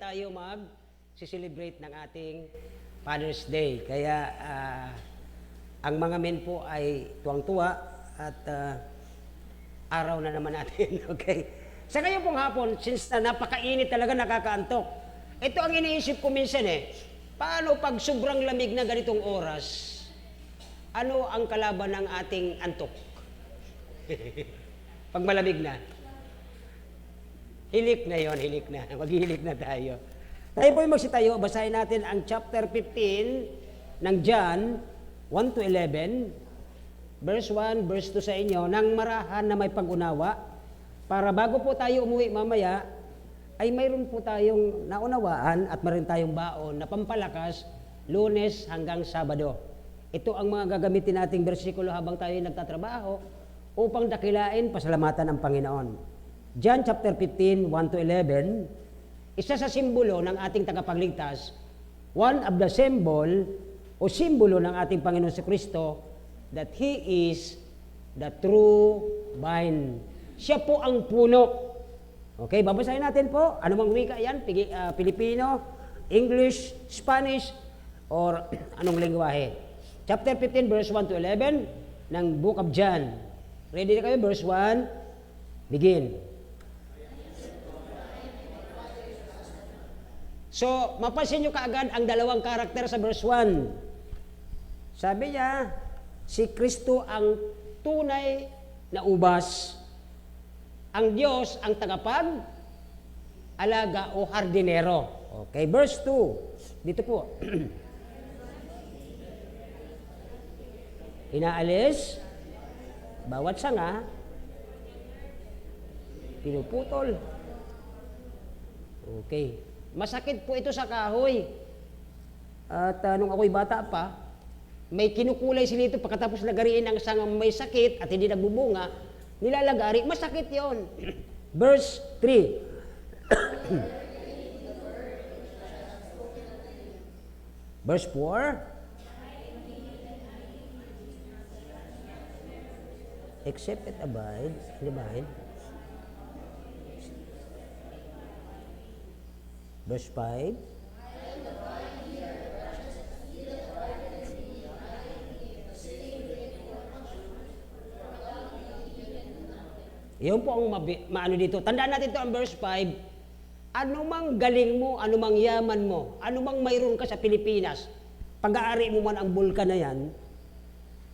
tayo mag-celebrate ng ating Father's Day. Kaya ang mga men po ay tuwang-tuwa at araw na naman natin. Okay? Sa ngayon pong hapon, since napakainit talaga, nakakaantok, ito ang iniisip ko minsan paano pag sobrang lamig na ganitong oras, ano ang kalaban ng ating antok? Pag malamig na. Hilik na yon, hilik na. Maghihilik na tayo. Tayo po yung magsitayo, basahin natin ang chapter 15 ng John 1 to 11, verse 1, verse 2 sa inyo, ng marahan na may pag-unawa, para bago po tayo umuwi mamaya, ay mayroon po tayong naunawaan at mayroon tayong baon na pampalakas Lunes hanggang Sabado. Ito ang mga gagamitin nating bersikulo habang tayo nagtatrabaho upang dakilain, pasalamatan ang Panginoon. John chapter 15, 1 to 11, isa sa simbolo ng ating tagapagligtas, one of the symbol o simbolo ng ating Panginoon Kristo that He is the true vine. Siya po ang puno. Okay, babasahin natin po. Ano mang wika yan? Pilipino, English, Spanish, or anong lengguwahe. Chapter 15, verse 1 to 11 ng Book of John. Ready na kayo? Verse 1, begin. So, mapansin nyo kaagad ang dalawang karakter sa verse 1. Sabi niya, si Kristo ang tunay na ubas. Ang Diyos ang tagapag-alaga o hardinero. Okay, verse 2. Dito po. Inaalis, bawat sanga, pinuputol. Okay. Masakit po ito sa kahoy. At nung ako'y bata pa, may kinukulay sila ito pagkatapos lagariin ang sangang may sakit at hindi nagbubunga, nilalagari, masakit yon. Verse 3. Verse 4. Except it abide, Verse 5. Iyon po ang maano dito. Tandaan natin ito ang verse 5. Ano mang galing mo, ano mang yaman mo, ano mang mayroon ka sa Pilipinas, pag-aari mo man ang bulkan na yan,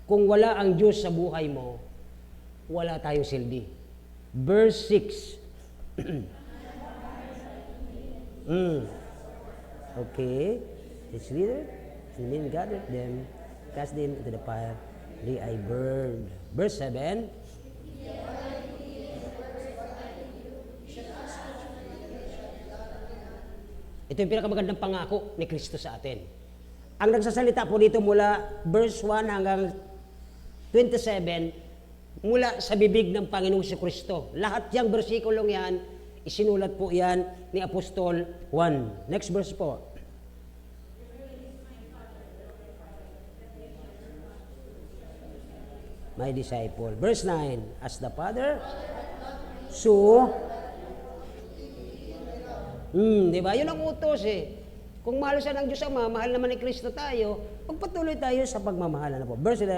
kung wala ang Diyos sa buhay mo, wala tayo silbi. Verse 6. Okay. It's leader, and then gathered them, cast them into the fire, they I burned. Verse 7. Ito yung pinakamagandang pangako ni Kristo sa atin. Ang nagsasalita po dito mula verse 1 hanggang 27, mula sa bibig ng Panginoong si Kristo. Lahat yung bersikulong yan, isinulat po yan ni Apostol 1. Next verse po. My disciple. Verse 9. As the Father, so, di ba? Yun ang utos Kung mahal siya ng Diyos Ama, mahal naman ni Kristo tayo, magpatuloy tayo sa pagmamahalan na po. Verse 10.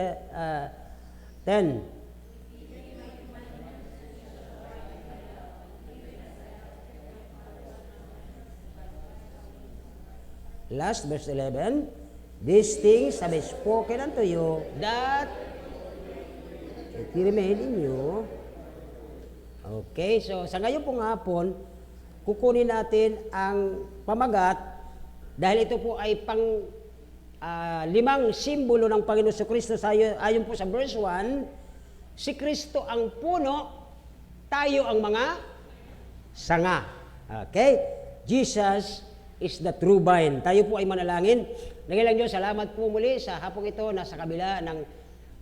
Last, verse 11, these things have I spoken unto you, that it remain in you. Okay, so sa ngayon pong hapon, kukunin natin ang pamagat, dahil ito po ay pang 5 simbolo ng Panginoon si Kristo. Ayon po sa verse 1, si Kristo ang puno, tayo ang mga sanga. Okay? Jesus is the true vine. Tayo po ay manalangin. Nagilang Diyos, salamat po muli sa hapong ito na sa kabila ng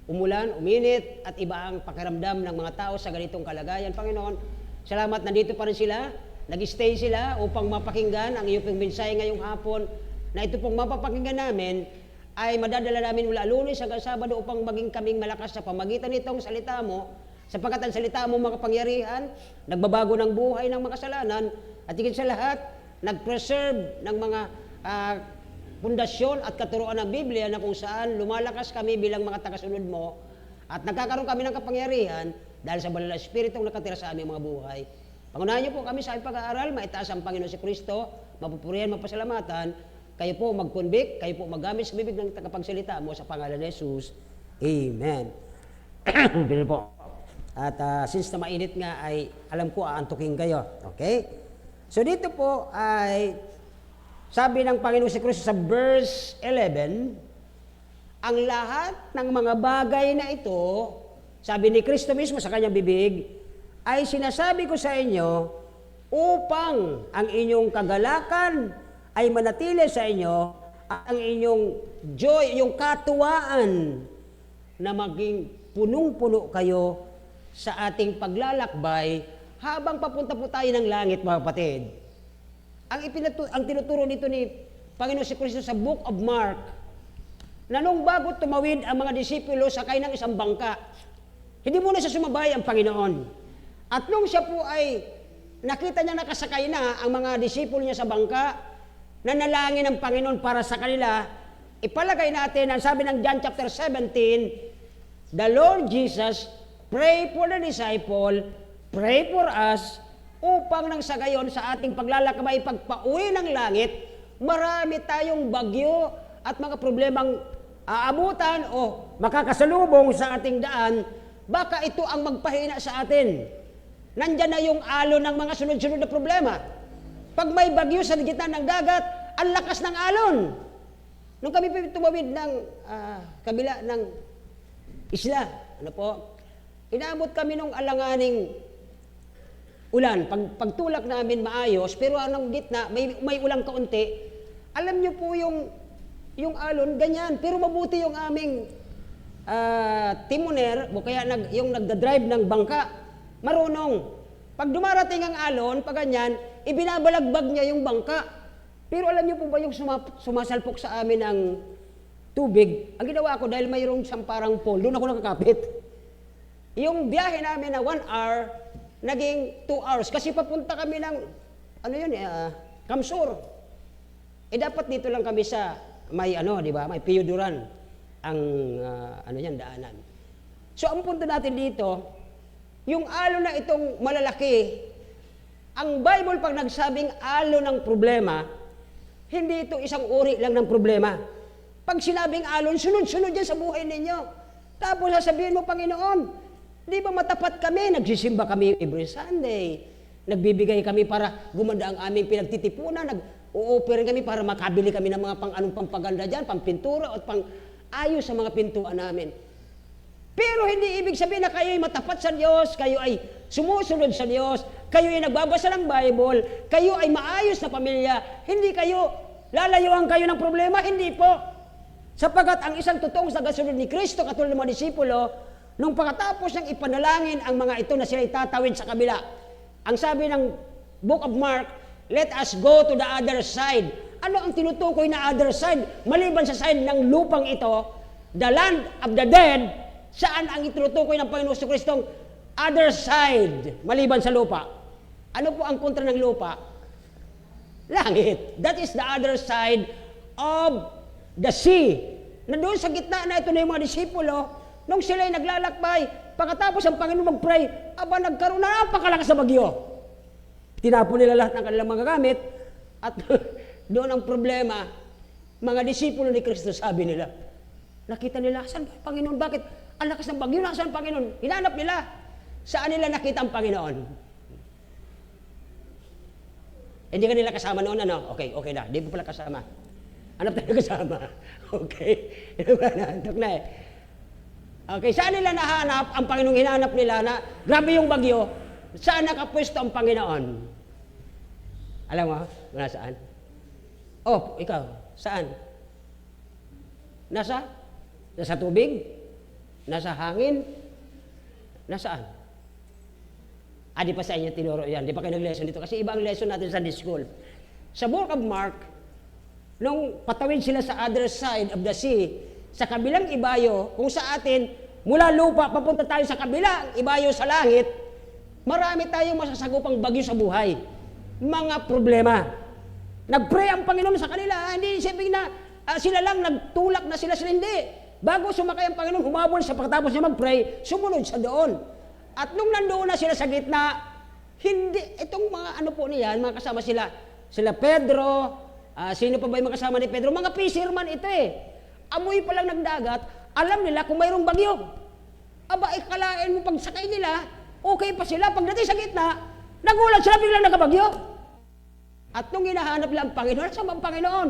umulan, uminit, at iba ang pakiramdam ng mga tao sa ganitong kalagayan. Panginoon, salamat nandito pa rin sila, nag-stay sila upang mapakinggan ang iyong mensahe ngayong hapon, na ito pong mapapakinggan namin ay madadala namin mula Lunes hanggang Sabado upang maging kaming malakas sa pamagitan nitong salita mo, sapagkat ang salita mo makapangyarihan, nagbabago ng buhay ng makasalanan, at higit sa lahat, nag-preserve ng mga pundasyon at katuruan ng Biblia na kung saan lumalakas kami bilang mga tagasunod mo at nagkakaroon kami ng kapangyarihan dahil sa banal na Espiritong nakatira sa aming mga buhay. Pangunahan niyo po kami sa aming pag-aaral, maitaas ang Panginoon si Kristo, mapupurihan, mapasalamatan, kayo po mag-convict, kayo po maggamit sa bibig ng tagapagsalita mo sa pangalan ni Jesus. Amen. Pero po. At since na mainit nga ay alam ko aantukin kayo. Okay? So dito po ay sabi ng Panginoon si Kristo sa verse 11, ang lahat ng mga bagay na ito, sabi ni Kristo mismo sa kanyang bibig, ay sinasabi ko sa inyo upang ang inyong kagalakan ay manatili sa inyo at ang inyong joy, yung katuwaan na maging punong-puno kayo sa ating paglalakbay habang papunta po tayo ng langit, mga kapatid. Ang tinuturo dito ni Panginoon si Kristo sa Book of Mark, na nung bago tumawid ang mga disipulo sakay ng isang bangka, hindi muna siya sumabay ang Panginoon. At nung siya po ay nakita niya nakasakay na ang mga disipulo niya sa bangka, nanalangin ng Panginoon para sa kanila, ipalagay natin ang sabi ng John chapter 17, the Lord Jesus pray for the disciple, pray for us, upang nang sa gayon sa ating paglalakbay pagpauwi ng langit, marami tayong bagyo at mga problemang aabutan o makakasalubong sa ating daan, baka ito ang magpahina sa atin. Nandyan na yung alon ng mga sunod-sunod na problema. Pag may bagyo sa gitna ng dagat, ang lakas ng alon. Nung kami tumawid ng kabila ng isla, inaabot kami nung alanganing ulan. Pagtulak namin maayos, pero anong gitna, may ulang kaunti. Alam niyo po yung alon, ganyan. Pero mabuti yung aming timoner, o kaya yung nagdadrive ng bangka, marunong. Pag dumarating ang alon, pag ganyan, ibinabalagbag niya yung bangka. Pero alam niyo po ba yung sumasalpok sa amin ng tubig? Ang ginawa ko, dahil mayroong siyang parang pole, doon ako nakakapit. Yung biyahe namin na 1 hour, naging 2 hours. Kasi papunta kami ng, Kamsur. Dapat dito lang kami sa, di ba, may Piyuduran, ang, daanan. So, ang punto natin dito, yung alon na itong malalaki, ang Bible pag nagsabing alon ng problema, hindi ito isang uri lang ng problema. Pag sinabing alon, sunod-sunod yan sa buhay ninyo. Tapos sasabihin mo, Panginoon, di ba matapat kami? Nagsisimba kami every Sunday. Nagbibigay kami para gumanda ang aming pinagtitipunan. Nag-o-offer kami para makabili kami ng mga pampaganda dyan, pampintura at pang-ayos sa mga pintuan namin. Pero hindi ibig sabihin na kayo ay matapat sa Diyos, kayo ay sumusunod sa Diyos, kayo ay nagbabasa ng Bible, kayo ay maayos na pamilya, hindi kayo, lalayuan kayo ng problema, hindi po. Sapagat ang isang totoong tagasunod ni Kristo, katulad ng mga disipulo, nung pagkatapos ng ipanalangin ang mga ito na sila itatawid sa kabila, ang sabi ng Book of Mark, let us go to the other side. Ano ang tinutukoy na other side? Maliban sa side ng lupang ito, the land of the dead, saan ang itinutukoy ng Panginoon sa Kristong other side, maliban sa lupa? Ano po ang kontra ng lupa? Langit. That is the other side of the sea. Na doon sa gitna na ito na yung mga disipulo, nung sila'y naglalakbay, pagkatapos ang Panginoon mag-pray, nagkaroon na napakalakas na bagyo. Tinapon nila lahat ng kanilang mga gamit, at doon ang problema, mga disipulo ni Kristo, sabi nila, nakita nila, saan ba ang Panginoon? Bakit? Ang lakas ng bagyo, nasaan ang Panginoon? Hinanap nila. Saan nila nakita ang Panginoon? Hindi ka nila kasama noon, ano? Okay na, hindi ko pala kasama. Hanap tayo kasama. Okay. Nantok na eh. Okay, saan nila nahanap ang Panginoong hinanap nila na grabe yung bagyo? Saan nakapwesto ang Panginoon? Alam mo, nasaan? Oh, ikaw, saan? Nasa tubig? Nasa hangin? Nasaan? Di pa sa inyo tinuro yan. Di pa kayo nag-lesson dito. Kasi iba ang lesson natin sa school. Sa Book of Mark, nung patawid sila sa other side of the sea, sa kabilang ibayo, kung sa atin, mula lupa, papunta tayo sa kabilang ibayo sa langit, marami tayong masasagupang bagyo sa buhay. Mga problema. Nag-pray ang Panginoon sa kanila. Hindi sabihin na sila lang nagtulak na sila hindi. Bago sumakay ang Panginoon, humabol siya pagkatapos niya mag-pray, sumunod siya doon. At nung nandoon na sila sa gitna, hindi, itong mga ano po niyan, mga kasama sila Pedro, sino pa ba yung mga kasama ni Pedro? Mga fisherman ito eh. Amoy pa lang ng dagat, alam nila kung mayroong bagyo. Aba, ikalain mo pag sakay nila, okay pa sila. Pagdating sa gitna, nagulat sila biglang nakabagyo. At nung hinahanap lang ang Panginoon, saan ba ang Panginoon?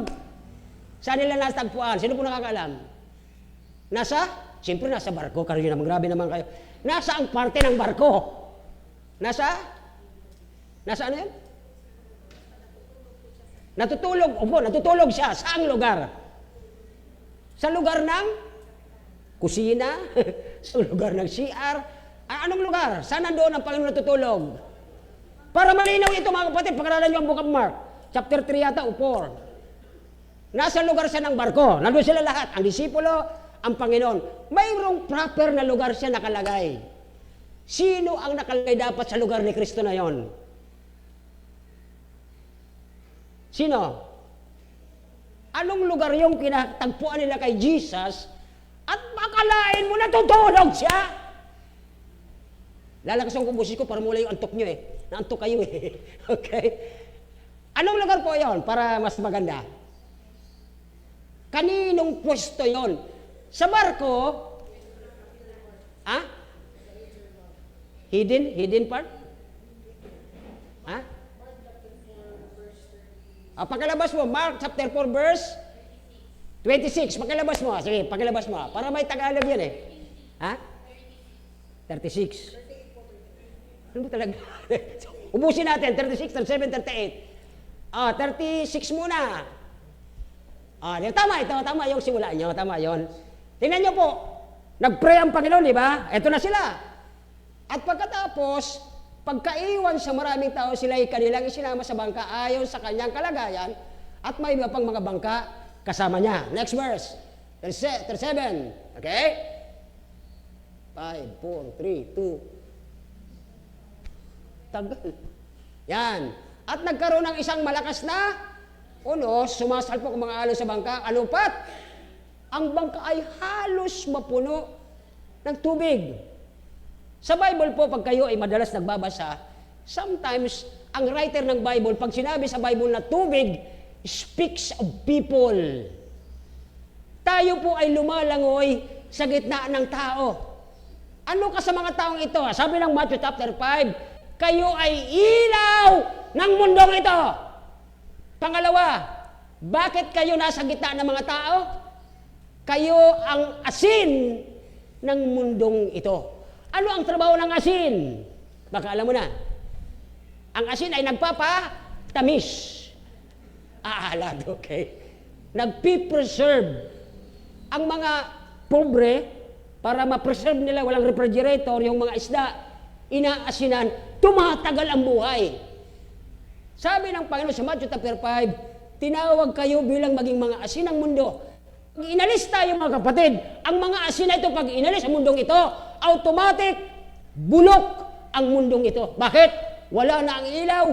Saan nila natagpuan? Sino po nakakaalam? Siyempre nasa barko. Karoon naman, grabe naman kayo. Nasa ang parte ng barko? Nasa ano yun? Natutulog siya. Saang lugar? Sa lugar ng kusina? Sa lugar ng CR? Anong lugar? Saan nandoon ang Panginoon natutulog? Para malinaw ito mga kapatid, pag-aralan niyo ang Book of Mark, chapter 3 yata o 4. Nasa lugar siya ng barko. Nandoon sila lahat. Ang disipulo, ang Panginoon. Mayroong proper na lugar siya nakalagay. Sino ang nakalagay dapat sa lugar ni Kristo na yon? Sino? Anong lugar yung kinatagpuan nila kay Jesus at makalain mo natutulog siya? Lalakasan ko busis ko para mula yung antok nyo eh. Naantok kayo eh. Okay? Anong lugar po yon para mas maganda? Kaninong pwesto yon? Sa barko, Hidden part? Pakilabas mo, Mark chapter 4 verse 26. Pakilabas mo. Sige, pakilabas mo. Para may Tagalog yan eh. 36. Ano ba talaga? Ubusin natin. 36, 37, 38. 36 muna. Tama ito. Tama yung simula nyo. Tama yon. Tingnan nyo po. Nag-pray ang Panginoon, di ba? Ito na sila. At pagkatapos, pagkaiwan sa maraming tao, sila ay kanilang isinama sa bangka ayon sa kanyang kalagayan at may iba pang mga bangka kasama niya. Next verse. 37. Okay? 5, 4, 3, 2. Tagal. Yan. At nagkaroon ng isang malakas na unos, sumasalpok ang mga alon sa bangka, alupat. Ang bangka ay halos mapuno ng tubig. Sa Bible po, pag kayo ay madalas nagbabasa, sometimes, ang writer ng Bible, pag sinabi sa Bible na tubig, speaks of people. Tayo po ay lumalangoy sa gitna ng tao. Ano ka sa mga taong ito? Sabi ng Matthew chapter 5, kayo ay ilaw ng mundong ito. Pangalawa, bakit kayo nasa gitna ng mga tao? Kayo ang asin ng mundong ito. Ano ang trabaho ng asin? Baka alam mo na. Ang asin ay nagpapatamis. Aalad, okay? Nagpipreserve. Ang mga pobre, para ma-preserve nila, walang refrigerator, yung mga isda, inaasinan, tumatagal ang buhay. Sabi ng Panginoon sa Matthew chapter 5, tinawag kayo bilang maging mga asin ng mundo. Pag inalis tayo mga kapatid, ang mga asin na ito, pag inalis ang mundong ito, automatic, bulok ang mundong ito. Bakit? Wala na ang ilaw,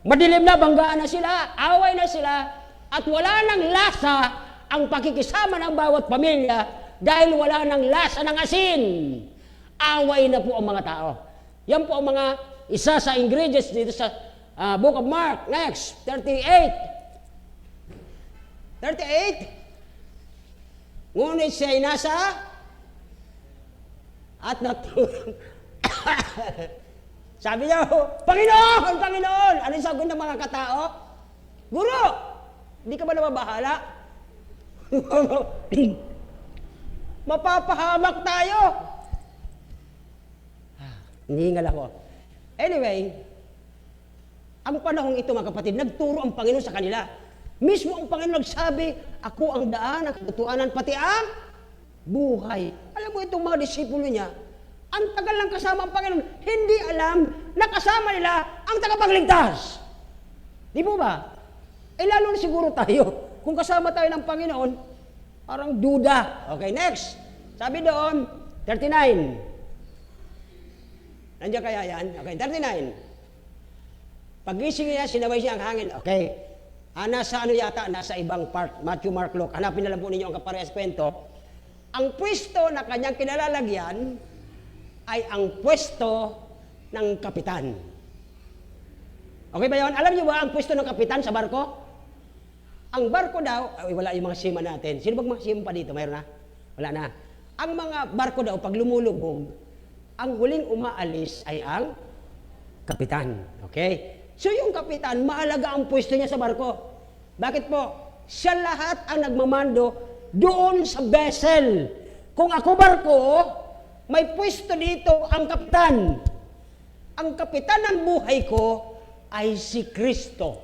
madilim na, banggaan na sila, away na sila, at wala nang lasa ang pakikisama ng bawat pamilya dahil wala nang lasa ng asin. Away na po ang mga tao. Yan po ang mga isa sa ingredients dito sa Book of Mark. Next, 38. 38. Ngunit siya'y nasa at natulog. Sabi niya, Panginoon! Panginoon! Ano yung sagot ng mga katao? Guro! Hindi ka ba nababahala? Mapapahamak tayo! Hinihingal ako. Anyway, ang panahong ito mga kapatid, nagturo ang Panginoon sa kanila. Mismo ang Panginoon nagsabi, ako ang daan, ang katotohanan, pati ang buhay. Alam mo itong mga disipulo niya, ang tagal lang kasama ang Panginoon, hindi alam na kasama nila ang tagapagligtas. Di mo ba? Lalo na siguro tayo, kung kasama tayo ng Panginoon, parang duda. Okay, next. Sabi doon, 39. Nandiyan kaya yan? Okay, 39. Pagising niya, sinaway siya ang hangin. Okay. Nasa ano yata, nasa ibang part, Matthew, Mark, Luke. Hanapin na lang po ninyo ang kaparehas kwento. Ang pwesto na kanyang kinalalagyan ay ang pwesto ng kapitan. Okay ba yun? Alam niyo ba ang pwesto ng kapitan sa barko? Ang barko daw, ay wala yung mga sima natin. Sino bang mga sima pa dito? Mayroon na? Wala na. Ang mga barko daw, pag lumulubog, ang huling umaalis ay ang kapitan. Okay? So yung kapitan, mahalaga ang pwesto niya sa barko. Bakit po? Siya lahat ang nagmamando doon sa vessel. Kung ako barko, may pwesto dito ang kapitan. Ang kapitan ng buhay ko ay si Kristo.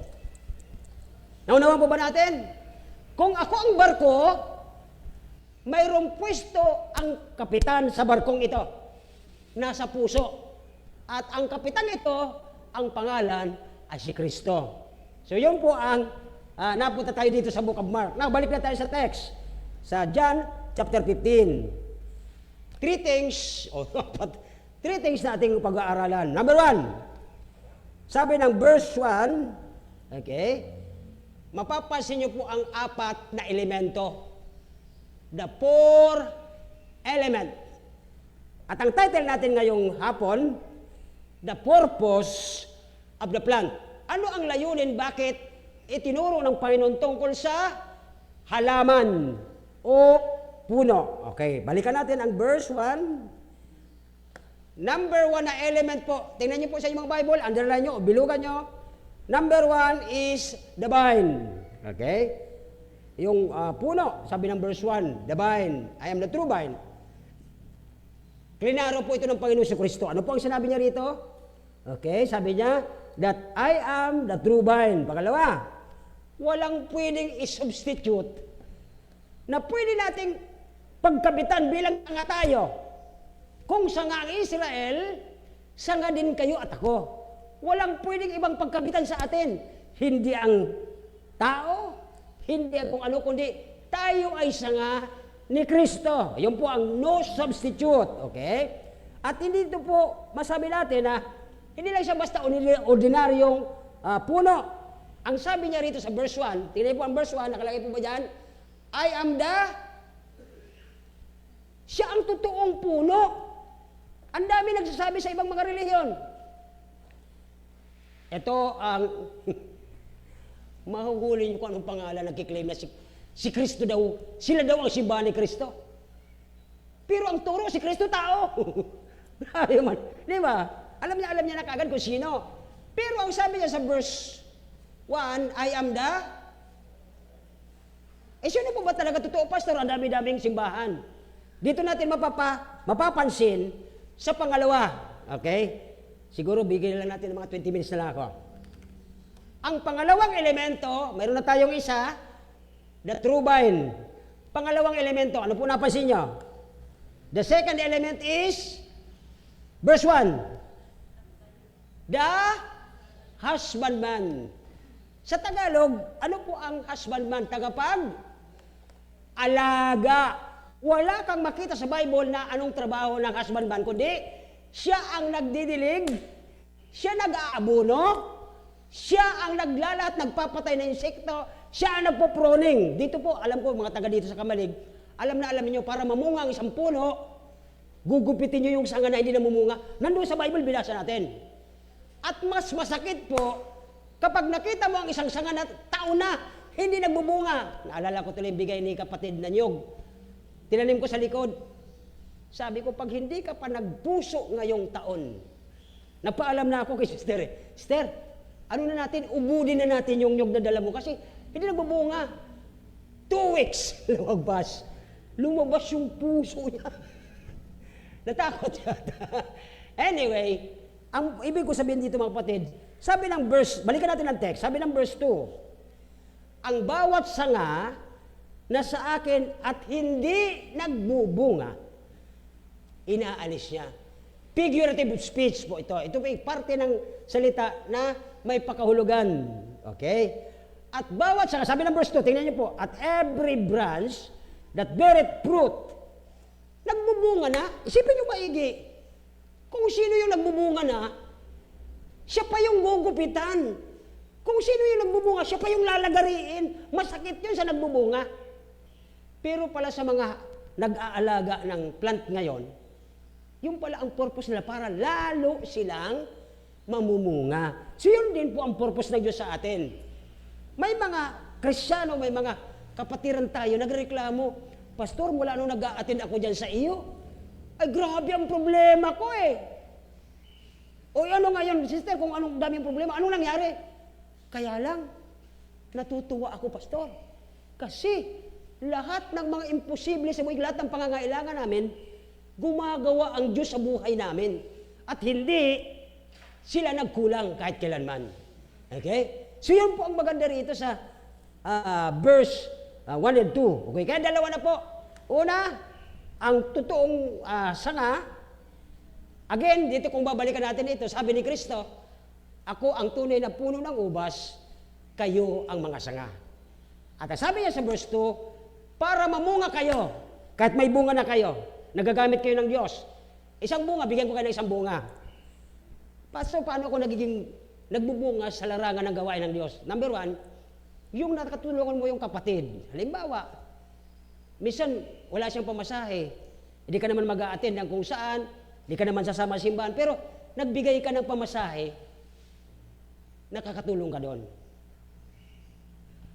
Naunawan po ba natin? Kung ako ang barko, mayroong pwesto ang kapitan sa barkong ito. Nasa puso. At ang kapitan ito, ang pangalan ay si Kristo. So yun po ang napunta tayo dito sa Book of Mark. Now, balik na tayo sa text. Sa John chapter 15. Three things na ating pag-aaralan. Number 1, sabi ng verse 1, okay, mapapansin niyo po ang 4 na elemento. The 4 element. At ang title natin ngayong hapon, The Purpose of the Plant. Ano ang layunin? Bakit itinuro ng Panginoon tungkol sa halaman o puno? Okay, balikan natin ang verse 1. Number 1 na element po. Tingnan niyo po sa inyong mga Bible, underline niyo o bilugan niyo. Number 1 is the vine. Okay? Yung puno, sabi ng verse 1, the vine. I am the true vine. Klinaro po ito ng Panginoon si Kristo. Ano po ang sinabi niya rito? Okay, sabi niya, that I am the true vine. Pangalawa, walang pwedeng i-substitute na pwede nating pagkabitan bilang sanga tayo. Kung sanga ang Israel, sanga din kayo at ako. Walang pwedeng ibang pagkabitan sa atin. Hindi ang tao, hindi ang kung ano, kundi tayo ay sanga ni Kristo. Yun po ang no substitute. Okay? At hindi ito po masabi natin na hindi lang siya basta ordinaryong puno. Ang sabi niya rito sa verse 1, tingnan po ang verse 1, nakalagay po ba dyan? I am siya ang totoong puno. Ang dami nagsasabi sa ibang mga relihiyon. Ito ang mahuhuli niyo kung anong pangalan nagkiklaim na si Kristo daw, sila daw ang simbahan ni Kristo. Pero ang turo si Kristo tao. Grabe man. Di ba? Alam niya na kagad kung sino. Pero ang sabi niya sa verse 1, I am sino po ba talaga totoo, pastor? Ang dami-daming simbahan. Dito natin mapapansin sa pangalawa. Okay? Siguro bigyan lang natin ng mga 20 minutes na lang ako. Ang pangalawang elemento, mayroon na tayong isa, the true vine. Pangalawang elemento, ano po napansin nyo? The second element is, verse 1, the husbandman. Sa Tagalog, ano po ang husbandman? Alaga. Wala kang makita sa Bible na anong trabaho ng husbandman, kundi siya ang nagdidilig, siya nag-aabono, siya ang naglalahat, nagpapatay ng insekto, siya ang nagpo-pruning. Dito po, alam ko, mga taga dito sa Kamalig, alam niyo, para mamunga ang isang puno, gugupitin niyo yung sanga na hindi namumunga. Nandun sa Bible, binasa natin. At mas masakit po, kapag nakita mo ang isang sanga na taon na, hindi nagbubunga. Naalala ko tuloy yung bigay ni kapatid na niyog. Tinanim ko sa likod. Sabi ko, pag hindi ka pa nagpuso ngayong taon, napaalam na ako kay Sister. Sister, ano na natin, ubudin na natin yung nyog na dala mo kasi hindi nagbubunga. 2 weeks, lumabas yung puso niya. Natakot yata. Anyway, ang ibig ko sabihin dito mga kapatid, sabi ng verse, balikan natin ang text, sabi ng verse 2, ang bawat sanga na sa akin at hindi nagbubunga, inaalis niya. Figurative speech po ito. Ito po ay parte ng salita na may pakahulugan. Okay? At bawat sanga, sabi ng verse 2, tingnan niyo po, at every branch that beareth fruit, nagbubunga na. Isipin niyo maigi. Kung sino yung nagbubunga na, siya pa yung gugupitan. Kung sino yung nagbubunga, siya pa yung lalagariin. Masakit yun sa nagbubunga. Pero pala sa mga nag-aalaga ng plant ngayon, yung pala ang purpose nila para lalo silang mamumunga. So yun din po ang purpose ng Diyos sa atin. May mga Kristiyano, may mga kapatiran tayo, nagreklamo, Pastor, mula nung nag-a-attend ako dyan sa iyo, ay grabe ang problema ko eh. O ano ngayon, sister, kung anong daming problema, anong nangyari? Kaya lang, natutuwa ako, Pastor. Kasi lahat ng mga imposible sa buhay, lahat ng pangangailangan namin, gumagawa ang Diyos sa buhay namin. At hindi sila nagkulang kahit kailanman. Okay? So yun po ang maganda rito sa verse 1 and 2. Okay? Kaya dalawa na po. Una, ang totoong sanga. Again, dito kung babalikan natin ito, sabi ni Kristo, ako ang tunay na puno ng ubas, kayo ang mga sanga. At sabi niya sa verse 2, para mamunga kayo, kahit may bunga na kayo, nagagamit kayo ng Diyos. Isang bunga, bigyan ko kayo ng isang bunga. Pastor, paano ako nagbubunga sa larangan ng gawain ng Diyos? Number 1, yung nakatulungan mo yung kapatid. Halimbawa, minsan wala siyang pamasahe, hindi ka naman mag-a-attend ng kung saan, hindi ka naman sasama sa simbahan, pero nagbigay ka ng pamasahe, nakakatulong ka doon.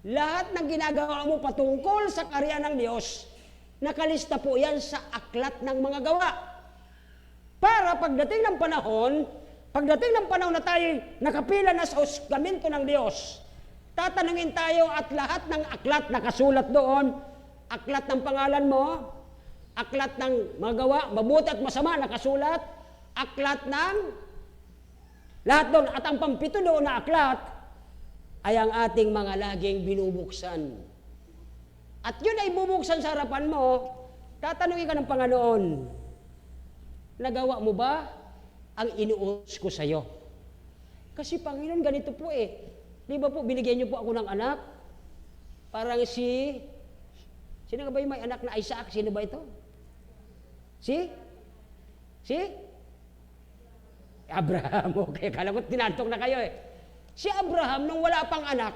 Lahat ng ginagawa mo patungkol sa karya ng Diyos, nakalista po yan sa aklat ng mga gawa. Para pagdating ng panahon na tayo nakapila na sa husgamento ng Diyos, tatanungin tayo at lahat ng aklat nakasulat doon, aklat ng pangalan mo, aklat ng mga gawa, mabuti at masama nakasulat, aklat ng lahat doon, at ang pampito doon na aklat ay ang ating mga laging binubuksan. At yun ay bubuksan sa harapan mo, tatanungin ka ng Panginoon, nagawa mo ba ang inuutos ko sa iyo? Kasi Panginoon, ganito po eh. Di ba po, binigyan niyo po ako ng anak? Parang sino ba yung may anak na Isaac? Sino ba ito? Si Abraham. Okay, kala ko tinantok na kayo eh. Si Abraham, nung wala pang anak,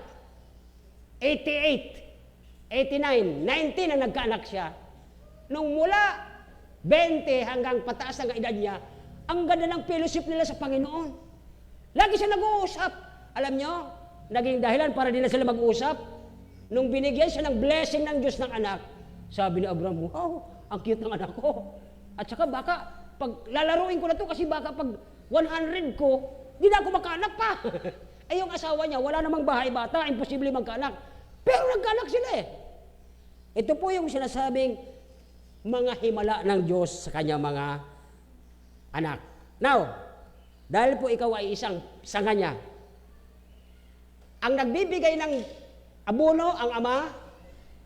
88, 89, 90 na nagkaanak siya. Nung mula 20 hanggang pataas ng edad niya, ang ganda ng fellowship nila sa Panginoon. Lagi siya nag-uusap. Alam nyo, naging dahilan para din na sila mag-uusap. Nung binigyan siya ng blessing ng Diyos ng anak, sabi ni Abraham, wow, ang cute ng anak ko. At saka baka, pag lalaruin ko na to kasi baka pag 100 ko, di na ako magkaanak pa. Ay yung asawa niya, wala namang bahay bata, imposible magkaanak. Pero nagkaanak sila eh. Ito po yung sinasabing mga himala ng Diyos sa kanyang mga anak. Now, dahil po ikaw ay isang sanga niya, ang nagbibigay ng abono, ang Ama,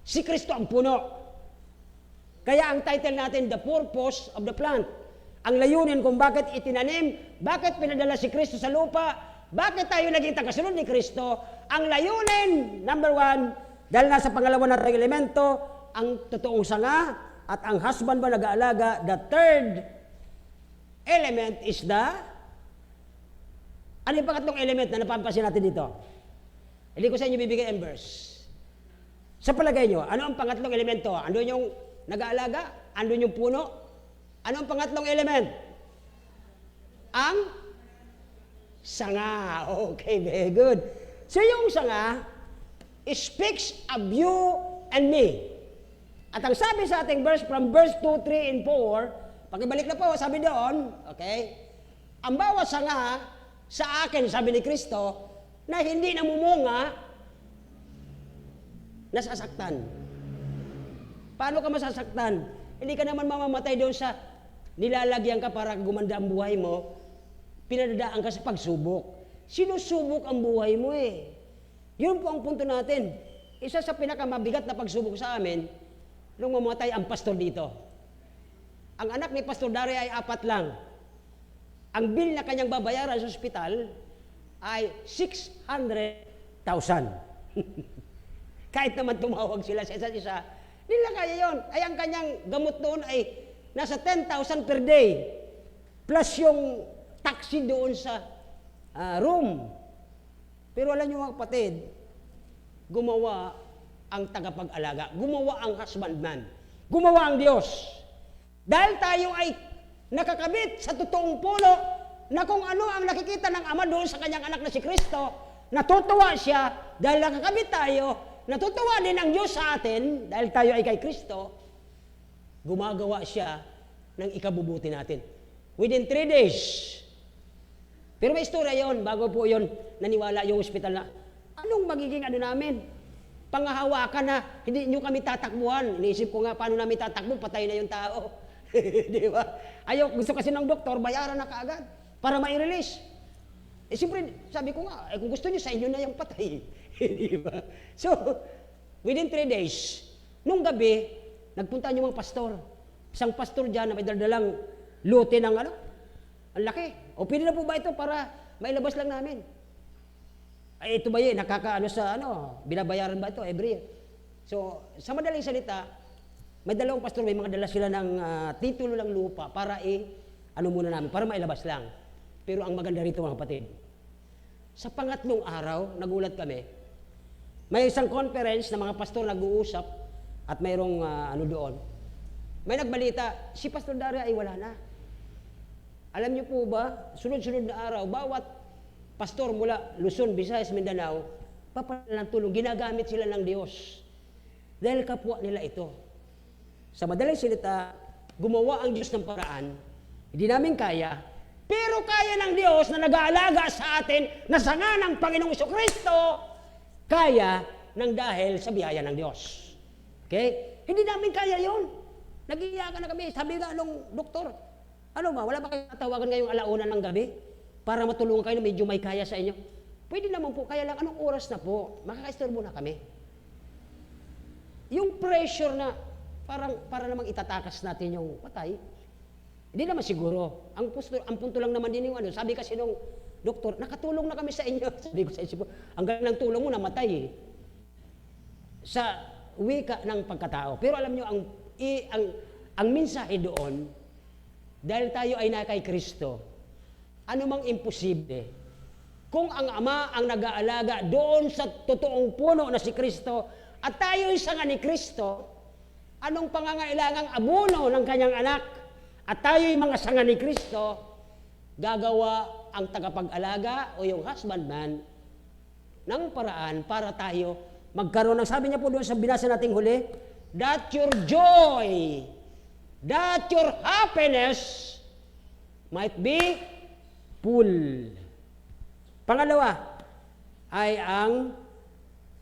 si Kristo ang puno. Kaya ang title natin, The Purpose of the Plant. Ang layunin kung bakit itinanim, bakit pinadala si Kristo sa lupa, bakit tayo naging tagasunod ni Kristo. Ang layunin, number 1, dahil nasa pangalawa nating elemento, ang totoong sanga at ang husband ba nag-aalaga. The third element is ano yung pangatlong element na napapansin natin dito? Hindi ko sa inyo bibigay ang verse. Sa palagay nyo, ano ang pangatlong elemento? Andun yung nag-aalaga? Andun yung puno? Ano ang pangatlong element? Ang sanga. Okay, very good. So yung sanga speaks of you and me. At ang sabi sa ating verse from verse 2, 3, and 4, pakibalik na po, sabi doon, okay, ang bawat sanga sa akin, sabi ni Kristo, na hindi namumunga, nasasaktan. Paano ka masasaktan? Hindi ka naman mamamatay doon sa nilalagyan ka para gumanda ang buhay mo, pinadadaan ka sa pagsubok. Sinusubok ang buhay mo eh. Yun po ang punto natin. Isa sa pinakamabigat na pagsubok sa amin, nung mamatay ang pastor dito. Ang anak ni Pastor Dari ay 4 lang. Ang bill na kanyang babayaran sa ospital ay 600,000. Kahit naman tumawag sila sa isa't isa, nila kaya yun. Ay ang kanyang gamot doon ay nasa 10,000 per day. Plus yung taxi doon sa room. Pero alam niyo mga kapatid, gumawa ang tagapag-alaga, gumawa ang husbandman, gumawa ang Diyos. Dahil tayo ay nakakabit sa totoong puno na kung ano ang nakikita ng Ama doon sa kanyang anak na si Kristo, natutuwa siya dahil nakakabit tayo, natutuwa din ang Diyos sa atin dahil tayo ay kay Kristo, gumagawa siya ng ikabubuti natin. Within 3 days. Pero may istorya yon, bago po yon naniwala yung ospital na, anong magiging ano namin? Pangahawakan na, hindi nyo kami tatakbuhan. Iniisip ko nga, paano namin tatakbo? Patay na yung tao. Di ba? Ayaw, gusto kasi ng doktor, bayaran na kaagad para ma-release. Eh, siyempre, sabi ko nga, kung gusto nyo, sa inyo na yung patay. Di ba? So, within 3 days, nung gabi, nagpunta yung mga pastor. Isang pastor dyan na may daldalang lote ng ano, ang laki. O pwede na po ba ito para mailabas lang namin? Ay, ito ba yun? Nakakaano sa ano? Binabayaran ba ito every year? So, sa madaling salita, may dalawang pastor, may mga dala sila ng titulo ng lupa para ano muna namin, para mailabas lang. Pero ang maganda rito mga kapatid, sa pangatlong araw, nagulat kami, may isang conference na mga pastor nag-uusap at mayroong ano doon. May nagbalita, si Pastor Daria ay wala na. Alam niyo po ba, sunod-sunod na araw, bawat pastor mula Luzon, Visayas, Mindanao, papadala ng tulong, ginagamit sila ng Diyos. Dahil kapwa nila ito. Sa madaling salita, gumawa ang Diyos ng paraan, hindi namin kaya, pero kaya ng Diyos na nag-aalaga sa atin na sanga ng Panginoong Jesucristo, kaya ng dahil sa biyaya ng Diyos. Okay? Hindi namin kaya yon. Nag-iiyakan na kami. Sabi nga nung doktor, ano ba, wala ba kayong tatawagan ngayong alauna ng gabi para matulungan kayo na medyo may kaya sa inyo? Pwede naman po, kaya lang anong oras na po? Makakaistorbo na kami. Yung pressure na para namang itatakas natin yung patay, hindi naman siguro. Ang punto lang naman din yung ano, sabi kasi nung doktor, nakatulong na kami sa inyo. Sabi ko sa isip ko, ang galing ng tulong mo, namatay eh. Sa wika ng pagkatao. Pero alam nyo, ang mensahe doon, dahil tayo ay na kay Kristo, anumang imposible, kung ang Ama ang nag-aalaga doon sa totoong puno na si Kristo, at tayo ay sanga ni Kristo, anong pangangailangang abuno ng kanyang anak, at tayo ay mga sanga ni Kristo, gagawa ang tagapag-alaga o yung husbandman ng paraan para tayo magkaroon ng, sabi niya po doon sa binasa nating huli, that your joy, that your happiness might be full. Pangalawa ay ang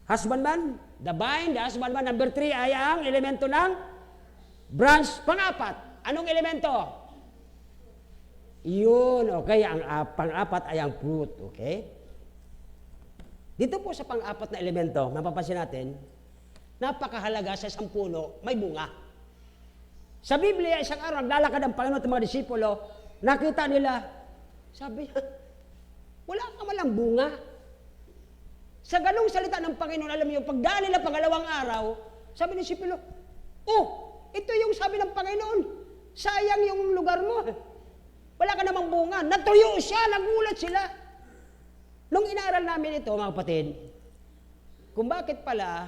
husbandman, the vine, the husbandman. Number 3 ay ang elemento ng branch. Pang-apat, anong elemento? Yun, okay. Ang pang-apat ay ang fruit, okay? Dito po sa pang-apat na elemento, mapapansin natin, napakahalaga sa isang puno, may bunga. Sa Biblia, isang araw, naglalakad ang Panginoon at mga disipulo, nakita nila, sabi niya, wala ka malang bunga. Sa ganung salita ng Panginoon, alam niyo, pagdaan nila pangalawang araw, sabi ni disipulo, oh, ito yung sabi ng Panginoon, sayang yung lugar mo. Wala ka namang bunga. Natuyo siya, nagulat sila. Nung inaaral namin ito, mga kapatid, kung bakit pala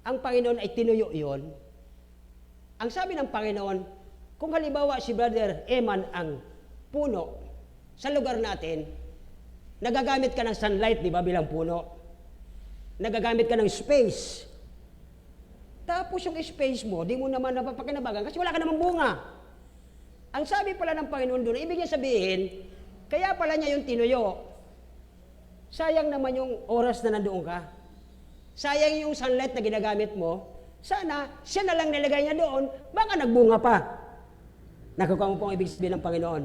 ang Panginoon ay tinuyo yon, ang sabi ng Panginoon, kung halimbawa si Brother Eman ang puno sa lugar natin, nagagamit ka ng sunlight, di ba, bilang puno? Nagagamit ka ng space. Tapos yung space mo, di mo naman napapakinabangan kasi wala ka namang bunga. Ang sabi pala ng Panginoon doon, ibig niya sabihin, kaya pala niya yung tinuyo. Sayang naman yung oras na nandoon ka. Sayang yung sunlight na ginagamit mo. Sana, siya na lang nilagay niya doon, baka nagbunga pa. Nakukuha mo po ang ibig sabihin ng Panginoon.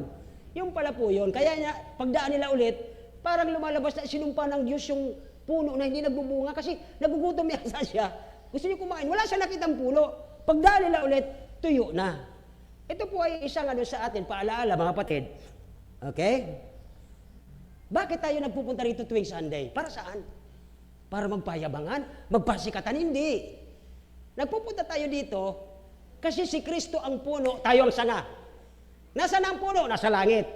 Yung pala po yun. Kaya niya, pagdaan nila ulit, parang lumalabas na sinumpa ng Diyos yung puno na hindi nagbubunga kasi nagugutom yata siya. Gusto niyo kumain. Wala siya nakitang puno. Pagdaan nila ulit, tuyo na. Ito po ay isang ano sa atin, paalaala mga kapatid. Okay? Bakit tayo nagpupunta rito tuwing Sunday? Para saan? Para magpayabangan? Magpasikatan? Hindi. Nagpupunta tayo dito kasi si Kristo ang puno, tayo ang sanga. Nasaan ang puno? Nasa langit.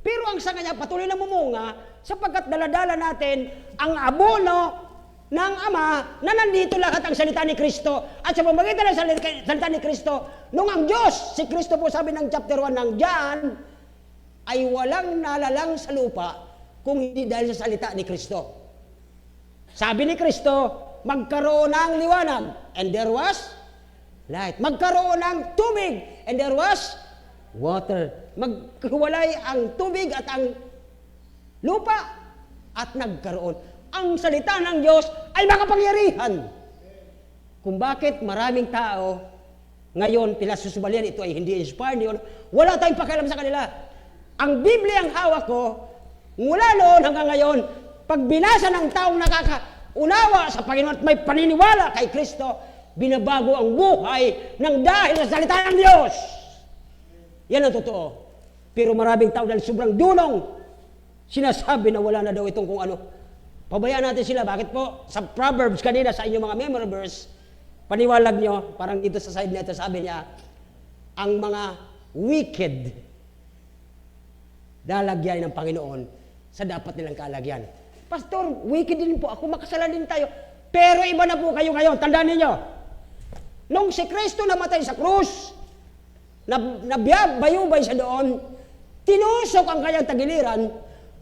Pero ang sanga niya patuloy na mumunga sapagkat daladala natin ang abono ng Ama na nandito lahat ang salita ni Kristo. At sa pamamagitan ng salita ni Kristo, nung ang Diyos, si Kristo po sabi ng chapter 1 ng John, ay walang nalalang sa lupa kung hindi dahil sa salita ni Kristo. Sabi ni Kristo, magkaroon ng liwanag, and there was light. Magkaroon ng tubig, and there was water. Maghiwalay ang tubig at ang lupa, at nagkaroon. Ang salita ng Diyos ay makapangyarihan. Kung bakit maraming tao ngayon pinasusubalyan ito ay hindi inspired, wala tayong pakialam sa kanila. Ang Biblia ang hawak ko, mula noon hanggang ngayon, pag binasa ng taong nakakaunawa sa Panginoon at may paniniwala kay Kristo, binabago ang buhay ng dahil sa salita ng Diyos. Yan ang totoo. Pero maraming tao dahil sobrang dunong, sinasabi na wala na daw itong kung ano. Pabayaan natin sila. Bakit po? Sa Proverbs kanina, sa inyong mga memory verse, paniwalag nyo, parang dito sa side nito, sabi niya, ang mga wicked, lalagyan ng Panginoon sa dapat nilang kalagyan. Pastor, wicked din po ako, makasalanan din tayo. Pero iba na po kayo ngayon. Tandaan ninyo, nung si Kristo namatay sa krus, bayubay siya doon, tinusok ang kanyang tagiliran,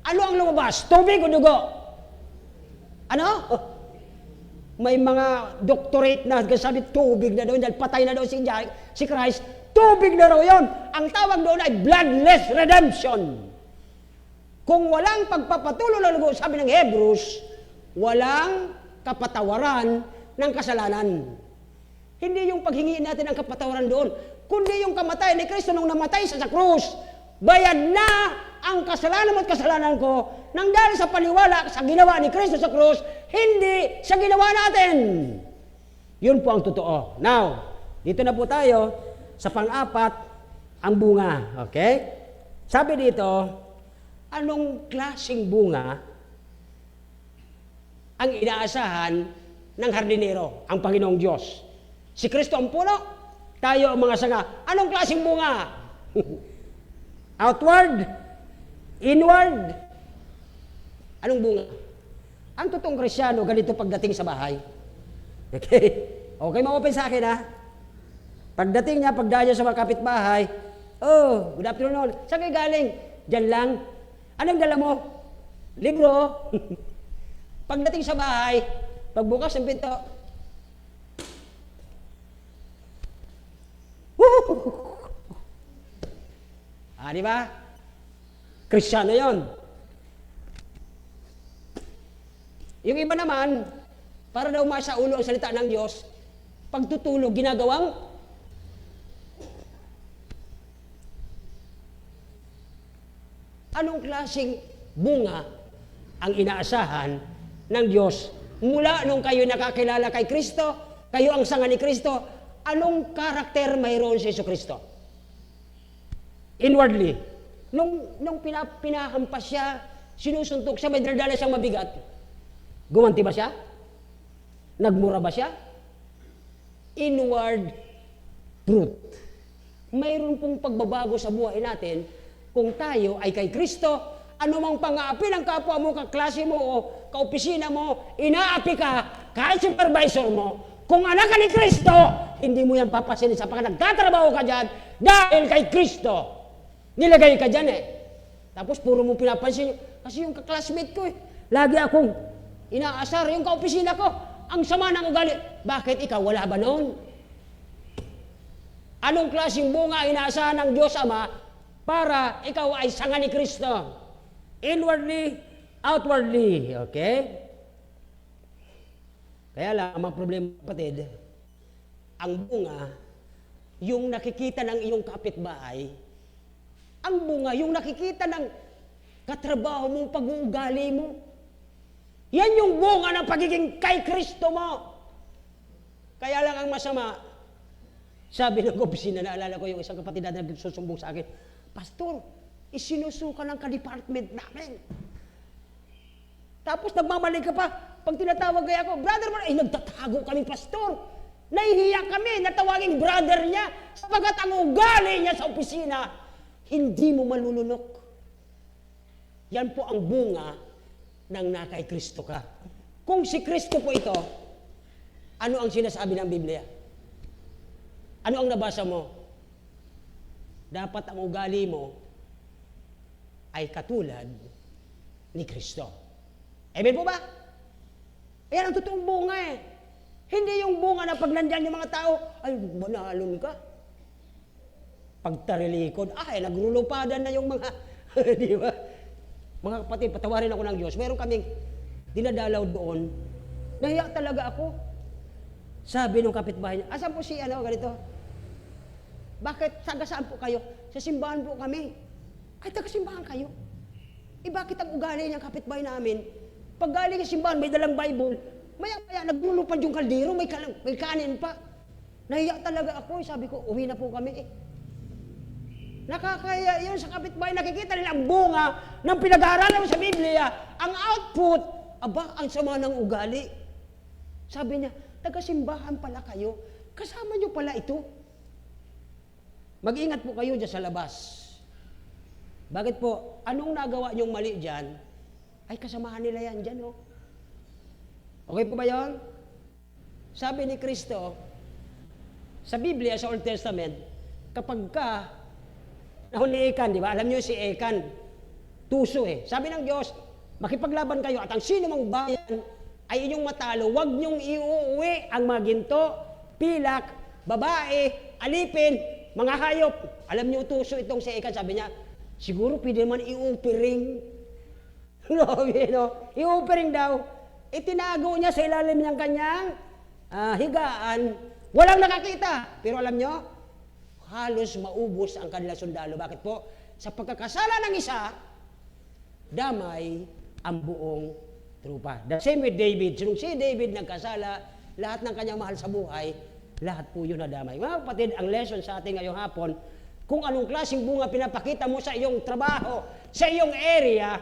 ano ang lumabas? Tubig o dugo? Ano? May mga doctorate na sabi tubig na doon dahil patay na daw si Christ. Tubig na raw yun. Ang tawag doon ay bloodless redemption. Kung walang pagpapatuloy ng dugo, sabi ng Hebrews, walang kapatawaran ng kasalanan. Hindi yung paghingi natin ng kapatawaran doon, kundi yung kamatayan ni Kristo nung namatay sa krus. Bayad na ang kasalanan mo at kasalanan ko nang dahil sa paniwala sa ginawa ni Kristo sa krus, hindi sa ginawa natin. Yun po ang totoo. Now, dito na po tayo sa pang-apat, ang bunga. Okay? Sabi dito, anong klaseng bunga ang inaasahan ng hardinero, ang Panginoong Diyos? Si Kristo ang puno, tayo ang mga sanga. Anong klaseng bunga? Outward? Inward? Anong bunga? Ang totoong Kristyano, ganito pagdating sa bahay. Okay? Okay, ma-open sa akin, ha? Pagdating niya, pagdaan niya sa mga kapitbahay, oh, good afternoon. Saan kayo galing? Diyan lang. Anong dala mo? Libro. Pagdating sa bahay, pagbukas ng pinto, di ba? Kristyano yon. Yung iba naman, para daw masa ulo ang salita ng Diyos, pagtutulog, ginagawang anong klaseng bunga ang inaasahan ng Diyos mula nung kayo nakakilala kay Kristo, kayo ang sanga ni Kristo, anong karakter mayroon si Yesu Kristo? Inwardly. Nung pinahampas siya, sinusuntok siya, may dala siyang mabigat. Gumanti ba siya? Nagmura ba siya? Inward truth. Mayroon pong pagbabago sa buhay natin kung tayo ay kay Kristo. Anumang pang-aapi ng kapwa mo, kaklase mo o kaopisina mo, inaapi ka, kahit supervisor mo, kung anak ka ni Kristo, hindi mo yan papasinin sapagkat nagtatrabaho ka dyan dahil kay Kristo. Nilagay ka dyan eh. Tapos puro mo pinapansin, kasi yung kaklasmate ko eh, lagi akong inaasar, yung kaopisina ko, ang sama ng ugali. Bakit ikaw, wala ba noon? Anong klaseng bunga inaasahan ng Diyos Ama para ikaw ay sanga ni Kristo? Inwardly, outwardly. Okay? Kaya lang, ang problema, kapatid, ang bunga, yung nakikita ng iyong kapitbahay, ang bunga, yung nakikita ng katrabaho mong pag-uugali mo, yan yung bunga ng pagiging kay Kristo mo. Kaya lang ang masama, sabi ng opisina, naalala ko yung isang kapatid na nagsusumbong sa akin, Pastor, isinusuka ng ka-department namin. Tapos nagmamali ka pa, pag tinatawag kaya ako, brother mo, ay nagtatago kami, Pastor. Nahihiya kami, natawaging brother niya, sapagat ang ugali niya sa opisina, hindi mo malulunok. Yan po ang bunga ng nakay Kristo ka. Kung si Kristo po ito, ano ang sinasabi ng Biblia? Ano ang nabasa mo? Dapat ang ugali mo ay katulad ni Kristo. Amen po ba? Yan ang totoong bunga eh. Hindi yung bunga na pag nandyan yung mga tao, ay, banalon ka. Pagtarilikod, naglulupadan na yung mga, di ba? Mga kapatid, patawarin ako ng Diyos. Meron kaming dinadalaw doon. Nahiya talaga ako. Sabi nung kapitbahay niya, asan po si ganito? Bakit? Saan po kayo? Sa simbahan po kami. Ay, taga-simbahan kayo. Bakit ang ugali ng kapitbahay namin? Pag galing sa simbahan, may dalang Bible, maya-maya, naglulupad yung kaldero, may kanin pa. Nahiya talaga ako. Sabi ko, uwi na po kami. Nakakaya yun sa kapitbahay. Nakikita nila ang bunga ng pinag-aaralan sa Biblia. Ang output, ang sama ng ugali. Sabi niya, taga-simbahan pala kayo. Kasama niyo pala ito. Mag-ingat po kayo dyan sa labas. Bakit po? Anong nagawa niyong mali dyan? Ay, kasamahan nila yan dyan, oh. Okay po ba yun? Sabi ni Kristo, sa Biblia, sa Old Testament, kapag ka nahon ni Ekan, di ba? Alam niyo si Ekan, tuso eh. Sabi ng Diyos, makipaglaban kayo at ang sino mang bayan ay inyong matalo, huwag niyong iuuwi ang mga ginto, pilak, babae, alipin, mga hayop. Alam niyo tuso itong si Ekan, sabi niya, siguro pwede man iupiring. Iupiring daw. Itinago niya sa ilalim ng kanyang higaan. Walang nakakita. Pero alam niyo, halos maubos ang kanilang sundalo. Bakit po? Sa pagkakasala ng isa, damay ang buong trupa. The same with David. Nung si David nagkasala, lahat ng kanyang mahal sa buhay, lahat po yun nadamay. Mga kapatid, ang lesson sa ating ngayong hapon, kung anong klaseng bunga pinapakita mo sa iyong trabaho, sa iyong area,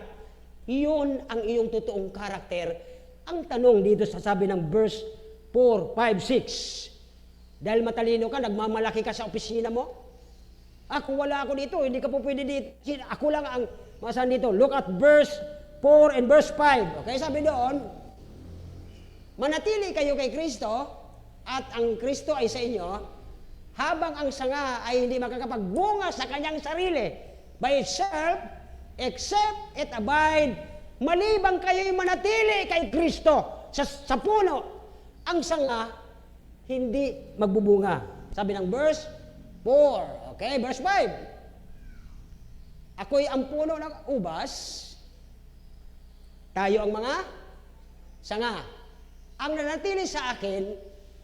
iyon ang iyong totoong karakter. Ang tanong dito sa sabi ng verse 4, 5, 6, dahil matalino ka, nagmamalaki ka sa opisina mo? Kung wala ako dito, hindi ka po pwede dito. Ako lang ang masan dito. Look at verse 4 and verse 5. Okay, sabi doon, manatili kayo kay Kristo at ang Kristo ay sa inyo, habang ang sanga ay hindi makakapagbunga sa kanyang sarili by itself, except it abide, malibang kayo'y manatili kay Kristo sa puno, ang sanga hindi magbubunga. Sabi ng verse 4. Okay, verse 5. Ako'y ang puno ng ubas, tayo ang mga sanga. Ang nanatili sa akin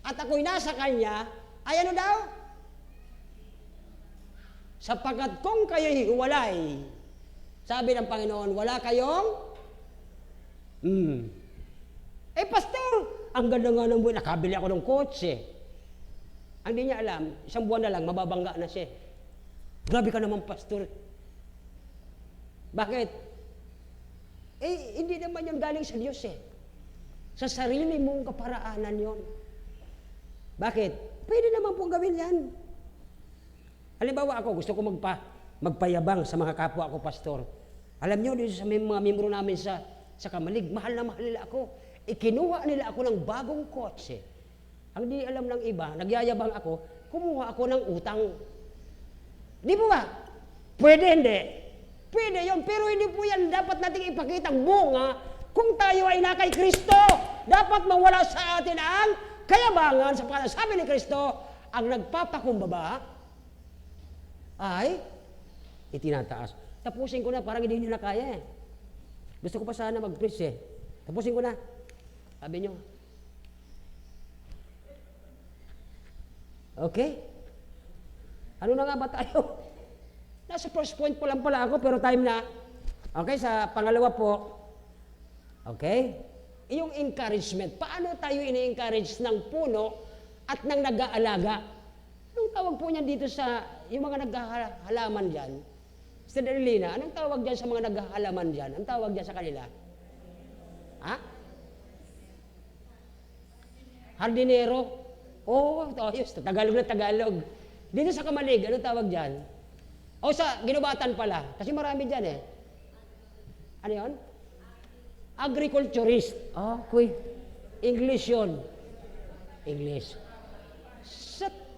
at ako'y nasa kanya, ay ano daw? Sapagkat kung kayo'y hiwalay, sabi ng Panginoon, wala kayong pastor, ang ganda nga ng buhay, nakabili ako ng kotse. Ang di niya alam, isang buwan na lang, mababangga na siya. Grabe ka naman, pastor. Bakit? Hindi naman yun galing sa Diyos eh. Sa sarili mong kaparaanan yon. Bakit? Pwede naman pong gawin yan. Halimbawa ako, gusto ko magpayabang sa mga kapwa ko, pastor. Alam niyo, dito sa mga membro namin sa Kamalig, mahal na mahal nila ako. Ikinuha nila ako ng bagong kotse. Ang di alam ng iba, nagyayabang ako, kumuha ako ng utang. Di po ba? Pwede hindi. Pwede yun, pero hindi po yan dapat nating ipakitang bunga kung tayo ay nakay Kristo. Dapat mawala sa atin ang kayabangan sapagkat sabi ni Kristo, ang nagpapakumbaba ay itinataas. Tapusin ko na, parang hindi nila kaya eh. Gusto ko pa sana mag-preach eh. Tapusin ko na. Sabi nyo. Okay? Ano na nga ba tayo? Nasa first point po lang pala ako, pero time na. Okay, sa pangalawa po. Okay? Yung encouragement. Paano tayo ini-encourage ng puno at ng nag-aalaga? Anong tawag po niyan dito sa, yung mga naghahalaman dyan? Sister Darlina, anong tawag dyan sa mga naghahalaman dyan? Anong tawag dyan sa kanila? Hardinero? Ayos. Tagalog na Tagalog. Dito sa Kamalig, anong tawag dyan? Sa ginubatan pala. Kasi marami dyan eh. Ano yun? Agriculturist. Okay. English yun. English.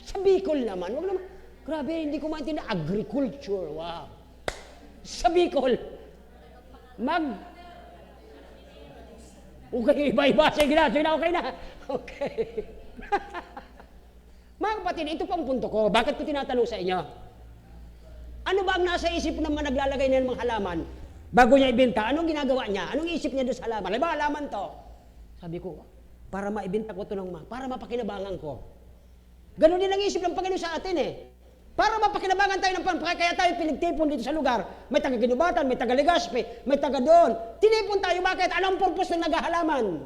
Sa Bicol naman, wag naman. Grabe, hindi ko maintindihan. Agriculture, wow. Sa Bicol, okay, iba-iba. Sige na, okay na. Okay. Mga kapatid, ito pa ang punto ko. Bakit ko tinatanong sa inyo? Ano ba ang nasa isip ng mga naglalagay ng mga halaman bago niya ibenta? Anong ginagawa niya? Anong isip niya doon sa halaman? Halimbawa, halaman to. Sabi ko, para maibenta ko ito para mapakinabangan ko. Ganon din ang isip ng Panginoon sa atin eh. Para mapakinabangan tayo ng kaya tayo pinagtipon dito sa lugar. May taga-Ginubatan, may taga-Legazpi, may taga doon. Tinipon tayo, bakit? Anong purpose ng naghahalaman?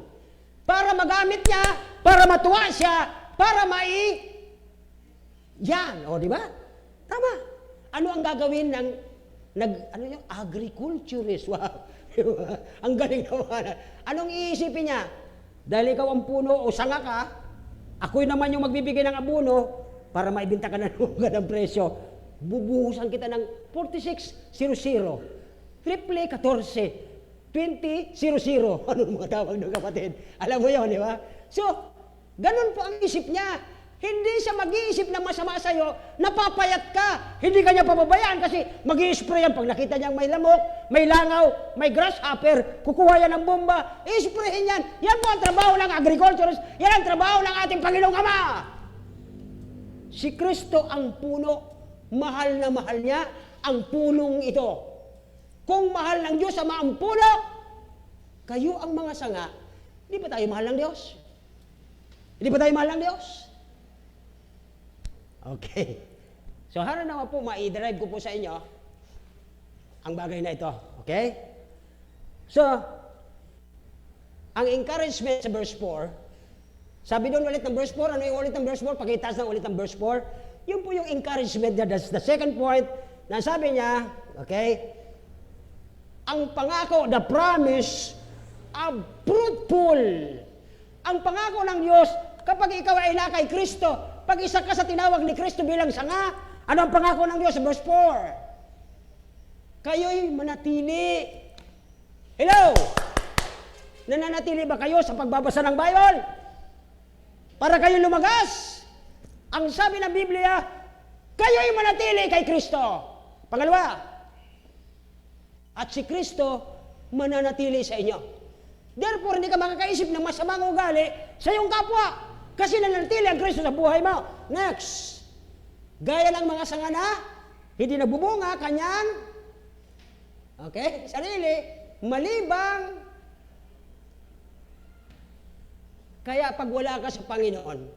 Para magamit niya, para matuwa siya, para yan, o di ba? Tama. Ano ang gagawin ng agriculturist? Wow. Ang galing naman. Anong iisipin niya? Dahil ikaw ang puno o sanga ka, ako'y naman yung magbibigay ng abono para maibenta ka ng presyo. Bubuhusan kita ng 46.00. Triple 14. 20.00. Ano mga tawag ng kapatid? Alam mo yun, di ba? So, ganun po ang isip niya. Hindi siya mag-iisip ng masama sa'yo, napapayat ka. Hindi ka niya pababayaan kasi mag-i-spray yan. Pag nakita niyang may lamok, may langaw, may grasshopper, kukuha yan ng bomba, i-sprayin yan. Yan po ang trabaho ng agriculturist. Yan ang trabaho ng ating Panginoong Ama. Si Kristo ang puno. Mahal na mahal niya ang punong ito. Kung mahal ng Diyos Ama ang puno, kayo ang mga sanga, hindi ba tayo mahal ng Diyos? Hindi ba tayo mahal ng Diyos? Okay. So, harap naman po, ma-drive ko po sa inyo ang bagay na ito. Okay? So, ang encouragement sa verse 4, sabi doon ulit ng verse 4, ano yung ulit ng verse 4? Pakitaas ng ulit ng verse 4. Yun po yung encouragement niya. That's the second point na sabi niya, okay, ang pangako, the promise of fruitful. Ang pangako ng Diyos, kapag ikaw ay kay Kristo, pag isa ka sa tinawag ni Kristo bilang sanga, ano ang pangako ng Diyos? Verse 4. Kayo'y manatili. Hello? Nananatili ba kayo sa pagbabasa ng Bible? Para kayo lumagas? Ang sabi ng Biblia, kayo'y manatili kay Kristo. Pangalawa, at si Kristo mananatili sa inyo. Therefore, hindi ka makakaisip ng masamang ugali sa iyong kapwa. Kasi nananatili ang Kristo sa buhay mo. Next. Gaya ng mga sanga na hindi nagbubunga kanyang sarili, malibang. Kaya pag wala ka sa Panginoon,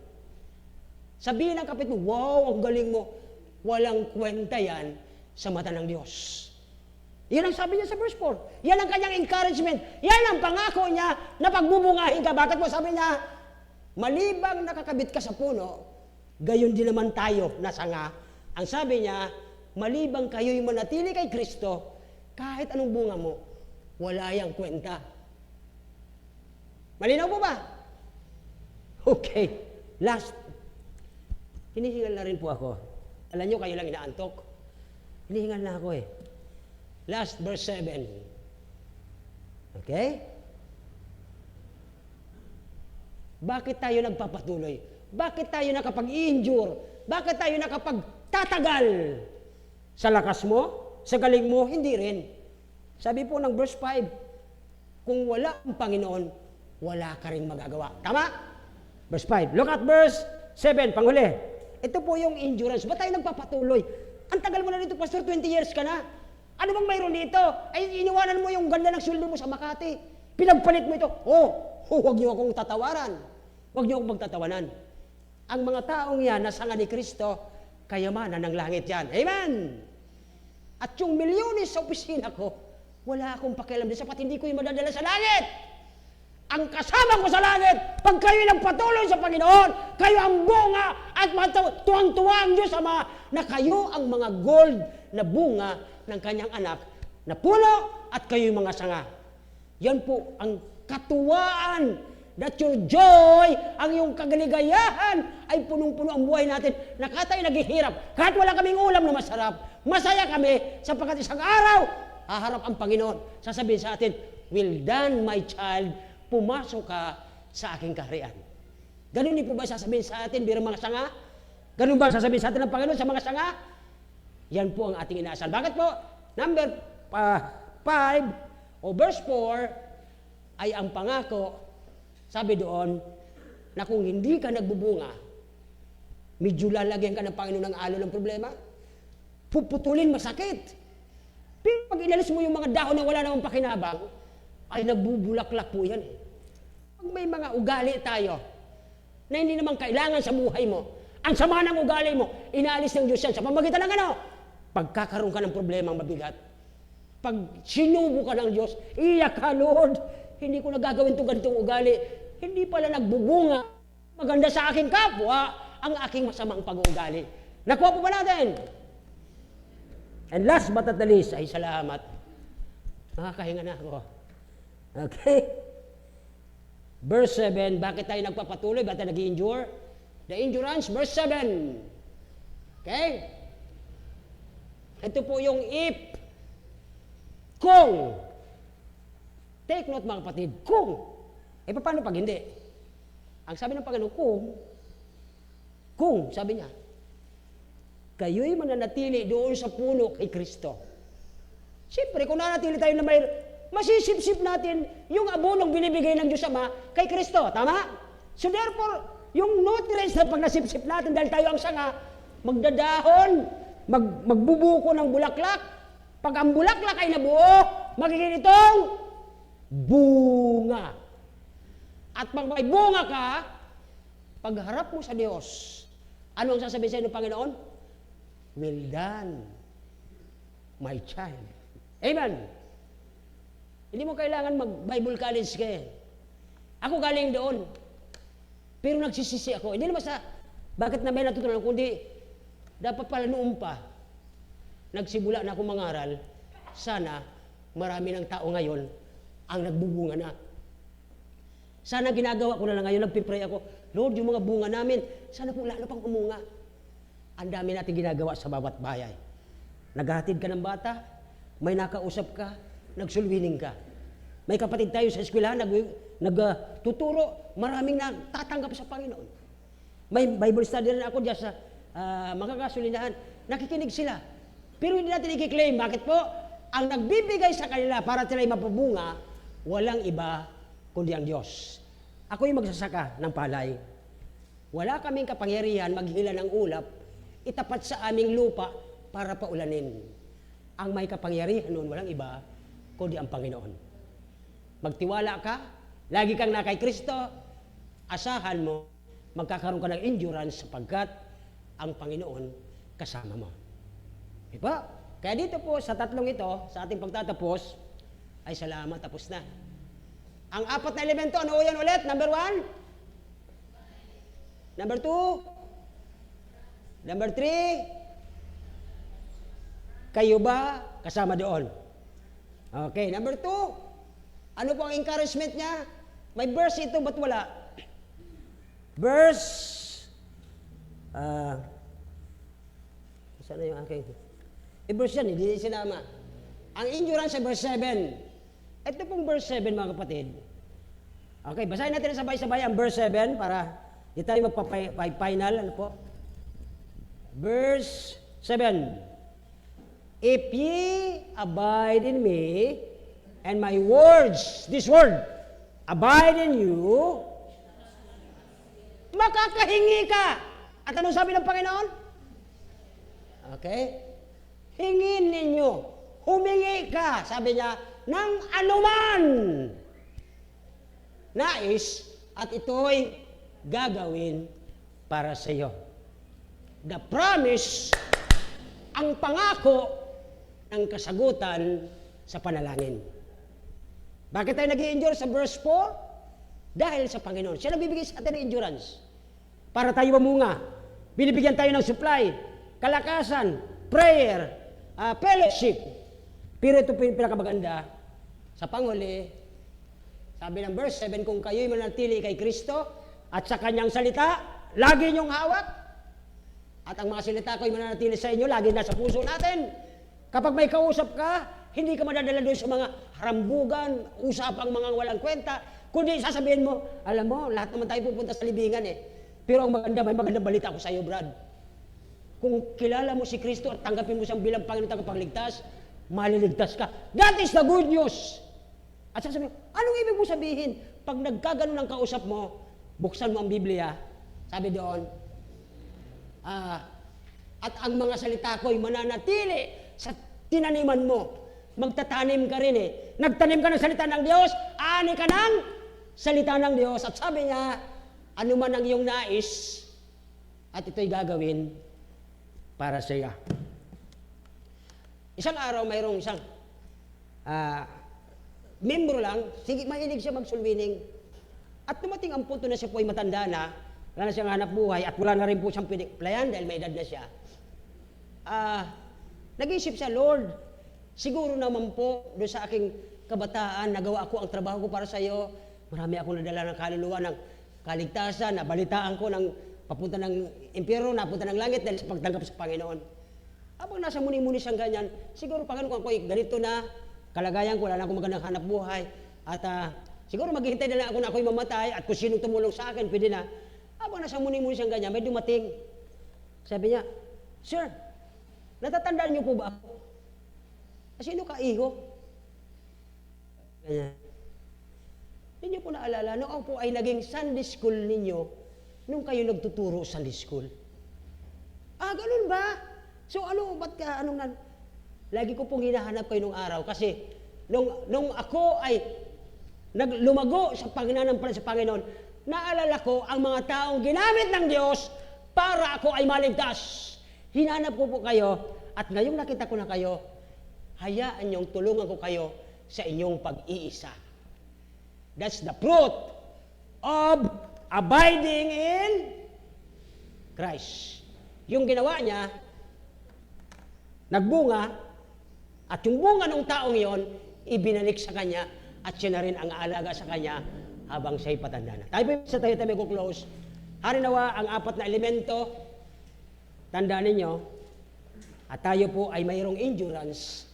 sabihin ng kapit mo, wow, ang galing mo. Walang kwenta yan sa mata ng Diyos. Yan ang sabi niya sa verse 4. Yan ang kanyang encouragement. Yan ang pangako niya na pagbubungahin ka. Bakit mo sabi niya, malibang nakakabit ka sa puno, gayon din naman tayo na sanga. Ang sabi niya, malibang kayo'y manatili kay Kristo, kahit anong bunga mo, wala yang kwenta. Malinaw po ba? Okay. Last. Hinihingal na rin po ako. Alam nyo, kayo lang inaantok. Hinihingal na ako eh. Last, verse 7. Okay? Bakit tayo nagpapatuloy? Bakit tayo nakapag-i-endure? Bakit tayo nakapagtatagal? Sa lakas mo? Sa galing mo? Hindi rin. Sabi po ng verse 5, kung wala ang Panginoon, wala ka rin magagawa. Tama? Verse 5. Look at verse 7, panghuli. Ito po yung endurance. Ba't tayo nagpapatuloy? Ang tagal mo na dito, Pastor, 20 years ka na. Ano bang mayroon dito? Ay, iniwanan mo yung ganda ng sweldo mo sa Makati. Pinagpalit mo ito. Huwag niyo akong tatawaran. Huwag niyo akong magtatawanan. Ang mga taong yan na sanga ni Kristo, kayamanan ng langit yan. Amen! At yung milyones sa opisina ko, wala akong pakialam din sapat hindi ko yung madadala sa langit. Ang kasama ko sa langit, pag kayo nagpatuloy sa Panginoon, kayo ang bunga at tuwang-tuwa ang Diyos Ama na kayo ang mga gold na bunga ng kanyang anak na puno at kayo yung mga sanga. Yan po ang katuwaan, that your joy, ang iyong kagaligayahan ay punong-puno ang buhay natin na kahit tayo naghihirap, kahit wala kaming ulam na masarap, masaya kami sapagkat isang araw, haharap ang Panginoon. Sasabihin sa atin, well done, my child, pumasok ka sa aking kaharian. Ganun din po ba sasabihin sa atin, bilang mga sanga? Ganun ba sasabihin sa atin ng Panginoon sa mga sanga? Yan po ang ating inaasahan. Bakit po? Number 5 o verse 4 ay ang pangako, sabi doon, na kung hindi ka nagbubunga, medyo lalagyan ka ng Panginoon ng alo ng problema, puputulin, masakit. Pero pag inalis mo yung mga dahon na wala namang pakinabang, ay nagbubulaklak po yan. Pag may mga ugali tayo, na hindi naman kailangan sa buhay mo, ang sama ng ugali mo, inaalis ng Diyos yan sa pamagitan ng ano? Pagkakaroon ka ng problemang mabigat. Pag sinubo ka ng Diyos, iyak ka, Lord, hindi ko nagagawin itong ganitong ugali. Hindi pala nagbubunga. Maganda sa aking kapwa, ang aking masamang pag-uugali. Nakuha po ba natin? And last but not the least, ay salamat. Nakakahinga na ako. Okay? Verse 7, bakit tayo nagpapatuloy? Bakit tayo nag-i-endure? The endurance, verse 7. Okay? Ito po yung if. Kung. Take note mga kapatid, kung. Paano pag hindi? Ang sabi ng Panginoon, kung, sabi niya, kayo'y mananatili doon sa puno kay Kristo. Siyempre, kung nanatili tayo na may, masisip-sip natin yung abonong binibigay ng Diyos Ama kay Kristo. Tama? So therefore, yung nutrients na pag nasip-sip natin dahil tayo ang sanga, magdadahon, magbubuko ng bulaklak. Pag ang bulaklak ay nabuo, magiging itong bunga. At pag may bunga ka, pagharap mo sa Diyos, ano ang sasabihin sa inyo, Panginoon? Well done, my child. Amen. Hindi mo kailangan mag-Bible college ka. Ako galing doon. Pero nagsisisi ako. Hindi naman sa, bakit na may natutunan, kundi dapat pala noon pa, nagsimula na akong mangaral, sana marami ng tao ngayon ang nagbubunga na. Sana ginagawa ko na lang ngayon, nagpipray ako, Lord, yung mga bunga namin, sana po lalo pang umunga. Ang dami natin ginagawa sa bawat bahay. Naghatid ka ng bata, may nakausap ka, nagsulwining ka. May kapatid tayo sa eskwelahan, nagtuturo, maraming natatanggap sa Panginoon. May Bible study rin ako diyan sa mga kasulinahan, nakikinig sila. Pero hindi natin i-claim. Bakit po? Ang nagbibigay sa kanila para sila'y mapabunga, walang iba kundi ang Diyos. Ako yung magsasaka ng palay. Wala kaming kapangyarihan maghila ng ulap, itapat sa aming lupa para paulanin. Ang may kapangyarihan noon, walang iba kundi ang Panginoon. Magtiwala ka, lagi kang na kay Kristo, asahan mo, magkakaroon ka ng endurance sapagkat ang Panginoon kasama mo. Diba? Kaya dito po, sa tatlong ito, sa ating pagtatapos, ay salamat, tapos na. Ang apat na elemento, ano yan ulit? Number 1? Number 2? Number 3? Kayo ba kasama doon? Okay, number 2. Ano po ang encouragement niya? May verse ito, ba't wala? Verse, saan na yung aking? Verse yan, hindi sinama. Ang endurance sa verse 7. Ito pong verse 7, mga kapatid. Okay, basahin natin sabay-sabay ang verse 7 para di tayo magpa-final. Ano po? Verse 7. If ye abide in me, and my words, this word, abide in you, makakahingi ka. At anong sabi ng Panginoon? Okay? Hingin ninyo, humingi ka, sabi niya, ng anuman. Nais, at ito'y gagawin para sa iyo. The promise, ang pangako ng kasagutan sa panalangin. Bakit tayo nag-i-endure sa verse 4? Dahil sa Panginoon. Siya nagbibigay sa atin ng endurance. Para tayo mamunga. Binibigyan tayo ng supply, kalakasan, prayer, fellowship. Pero ito po yung pinakamaganda. Sa panghuli, sabi ng verse 7, kung kayo'y manatili kay Kristo at sa Kanyang salita, lagi niyong hawak. At ang mga salita ko'y mananatili sa inyo, lagi nasa puso natin. Kapag may kausap ka, hindi ka madadala doon sa mga harambugan, usapang mga walang kwenta, kundi sasabihin mo, alam mo, lahat naman tayo pupunta sa libingan eh. Pero ang maganda, may magandang balita ako sa iyo, Brad. Kung kilala mo si Kristo at tanggapin mo siyang bilang Panginoon tagapagligtas, maliligtas ka. That is the good news. At sasabihin, anong ibig mo sabihin? Pag nagkaganon ng kausap mo, buksan mo ang Biblia, sabi doon, at ang mga salita ko'y mananatili sa tinaniman mo. Magtatanim ka rin eh. Nagtanim ka ng salita ng Diyos, ani ka ng salita ng Diyos. At sabi niya, ano man ang iyong nais, at ito'y gagawin para sa iyo. Isang araw, mayroong isang membro lang, sige, mahilig siya magsulwining. At dumating ang punto na siya po ay matanda na, wala na siyang hanap buhay, at wala na rin po siyang pinayan dahil may edad na siya. Nag-isip siya, Lord, siguro naman po, doon sa aking kabataan, nagawa ko ang trabaho ko para sa iyo. Marami akong nadala ng kaluluwa ng kaligtasan, nabalitaan ko ng papunta ng impyerno, napunta ng langit dahil sa pagtanggap sa Panginoon. Habang nasa muni-muni siyang ganyan, siguro Panginoon kung ako'y ganito na, kalagayan ko, wala na akong magandang hanap buhay, at siguro maghihintay na lang ako na ako'y mamatay, at kung sinong tumulong sa akin, pwede na. Habang nasa muni-muni siyang ganyan, may dumating. Sabi niya, Sir, natatandaan niyo po ba ako? Sino ka, iho? Ganyan. Hindi niyo po naalala, noong po ay naging Sunday school ninyo, nung kayo nagtuturo Sunday school. Ganun ba? So ba't ka, lagi ko pong hinahanap kayo nung araw, kasi nung ako ay lumago sa pagnanampalataya sa Panginoon, naalala ko ang mga taong ginamit ng Diyos para ako ay maligtas. Hinanap ko po kayo, at ngayong nakita ko na kayo, hayaan niyong tulungan ko kayo sa inyong pag-iisa. That's the fruit of abiding in Christ. Yung ginawa niya, nagbunga, at yung bunga ng taong yon, ibinalik sa kanya, at siya na rin ang aalaga sa kanya habang siya'y patanda na. Tayo po sa tayo ko close. Harinawa ang 4 na elemento, tandaan ninyo, at tayo po ay mayroong endurance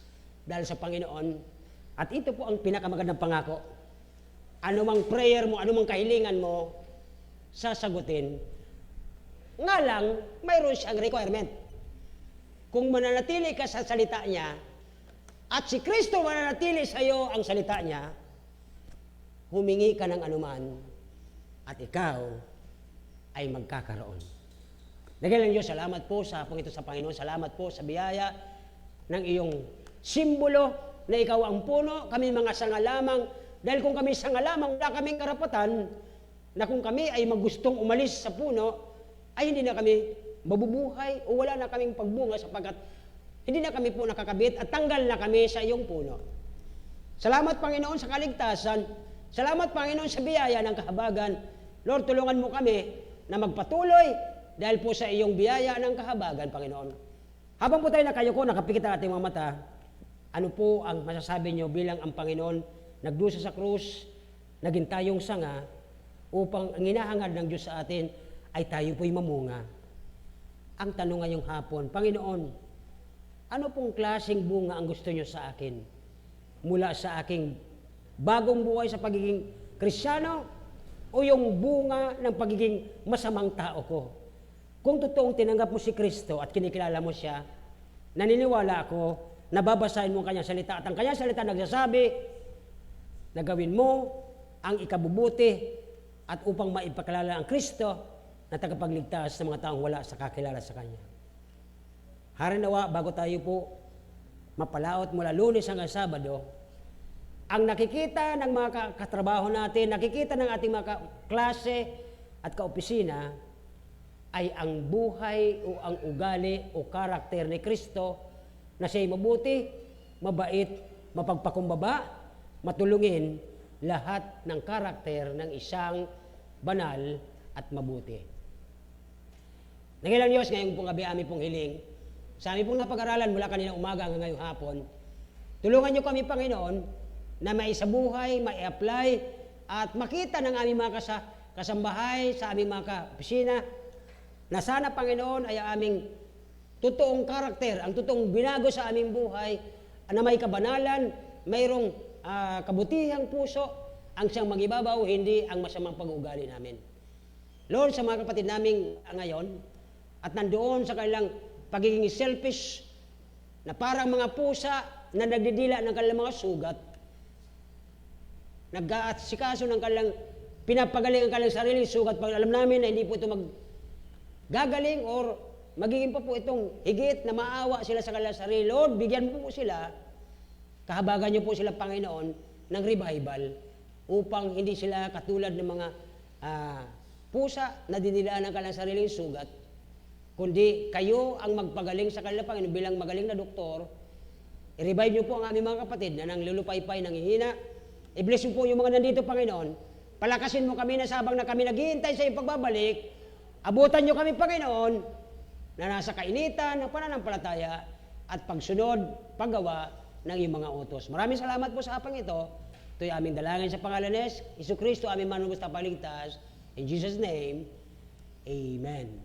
dahil sa Panginoon, at ito po ang pinakamagandang pangako. Ano mang prayer mo, ano mang kahilingan mo, sasagutin. Nga lang, mayroon siyang requirement. Kung mananatili ka sa salita niya, at si Kristo mananatili sa iyo ang salita niya, humingi ka ng anuman, at ikaw ay magkakaroon. Dakilang Diyos, salamat po sa hapong ito sa Panginoon. Salamat po sa biyaya ng iyong simbolo na ikaw ang puno, kami mga sanga lamang. Dahil kung kami sanga lamang, wala kaming karapatan na kung kami ay magustong umalis sa puno, ay hindi na kami mabubuhay o wala na kaming pagbunga sapagkat hindi na kami po nakakabit at tanggal na kami sa iyong puno. Salamat Panginoon sa kaligtasan. Salamat Panginoon sa biyaya ng kahabagan. Lord, tulungan mo kami na magpatuloy dahil po sa iyong biyaya ng kahabagan, Panginoon. Habang po tayo nakayuko, nakapikit ang ating mga mata, ano po ang masasabi niyo bilang ang Panginoon nagdusa sa krus, naging tayong sanga, upang ang hinahangad ng Diyos sa atin ay tayo po'y mamunga. Ang tanong ngayong hapon, Panginoon, ano pong klaseng bunga ang gusto niyo sa akin? Mula sa aking bagong buhay sa pagiging Kristiyano o yung bunga ng pagiging masamang tao ko? Kung totoong tinanggap mo si Kristo at kinikilala mo siya, naniniwala ako, nababasahin mo ang kanyang salita at ang kanyang salita nagsasabi na gawin mo ang ikabubuti at upang maipakilala ang Kristo na tagapagligtas sa mga taong wala sa kakilala sa Kanya. Harinawa, bago tayo po mapalaot mula Lunes hanggang Sabado, ang nakikita ng mga katrabaho natin, nakikita ng ating mga klase at kaopisina, ay ang buhay o ang ugali o karakter ni Kristo na siya'y mabuti, mabait, mapagpakumbaba, matulungin lahat ng karakter ng isang banal at mabuti. Nangilang Diyos, ngayong pong gabi aming pong hiling, sa aming pong napag-aralan mula kanina umaga hanggang ngayong hapon, tulungan niyo kami, Panginoon, na maisabuhay, mai-apply, at makita ng aming mga kasambahay sa aming mga kaopisina, na sana, Panginoon, ay aming totoong karakter, ang totoong binago sa aming buhay, na may kabanalan, mayroong kabutihang puso, ang siyang magibabaw, hindi ang masamang pag-uugali namin. Lord, sa mga kapatid namin ngayon, at nandoon sa kanilang pagiging selfish, na parang mga pusa na nagdidila ng kanilang mga sugat, nag-aasikaso ng kanilang, pinapagaling ang kanilang sariling sugat, pag alam namin na hindi po ito gagaling or magiging pa po itong higit na maawa sila sa kanilang sarili. Lord, bigyan po sila, kahabagan niyo po sila, Panginoon, ng revival upang hindi sila katulad ng mga pusa na dinilaan ng kanilang sariling sugat, kundi kayo ang magpagaling sa kanila, Panginoon, bilang magaling na doktor. I-revive niyo po ang aming mga kapatid na nanglulupaypay, nanghihina. I-bless niyo po yung mga nandito, Panginoon. Palakasin mo kami na sabang na kami naghihintay sa iyong pagbabalik. Abutan niyo kami, Panginoon, na nasa kainitan ng pananampalataya at pagsunod, paggawa ng iyong mga utos. Maraming salamat po sa hapang ito. Ito'y aming dalangin sa pangalan ni Jesu Kristo, aming manunubos na paligtas. In Jesus' name, Amen.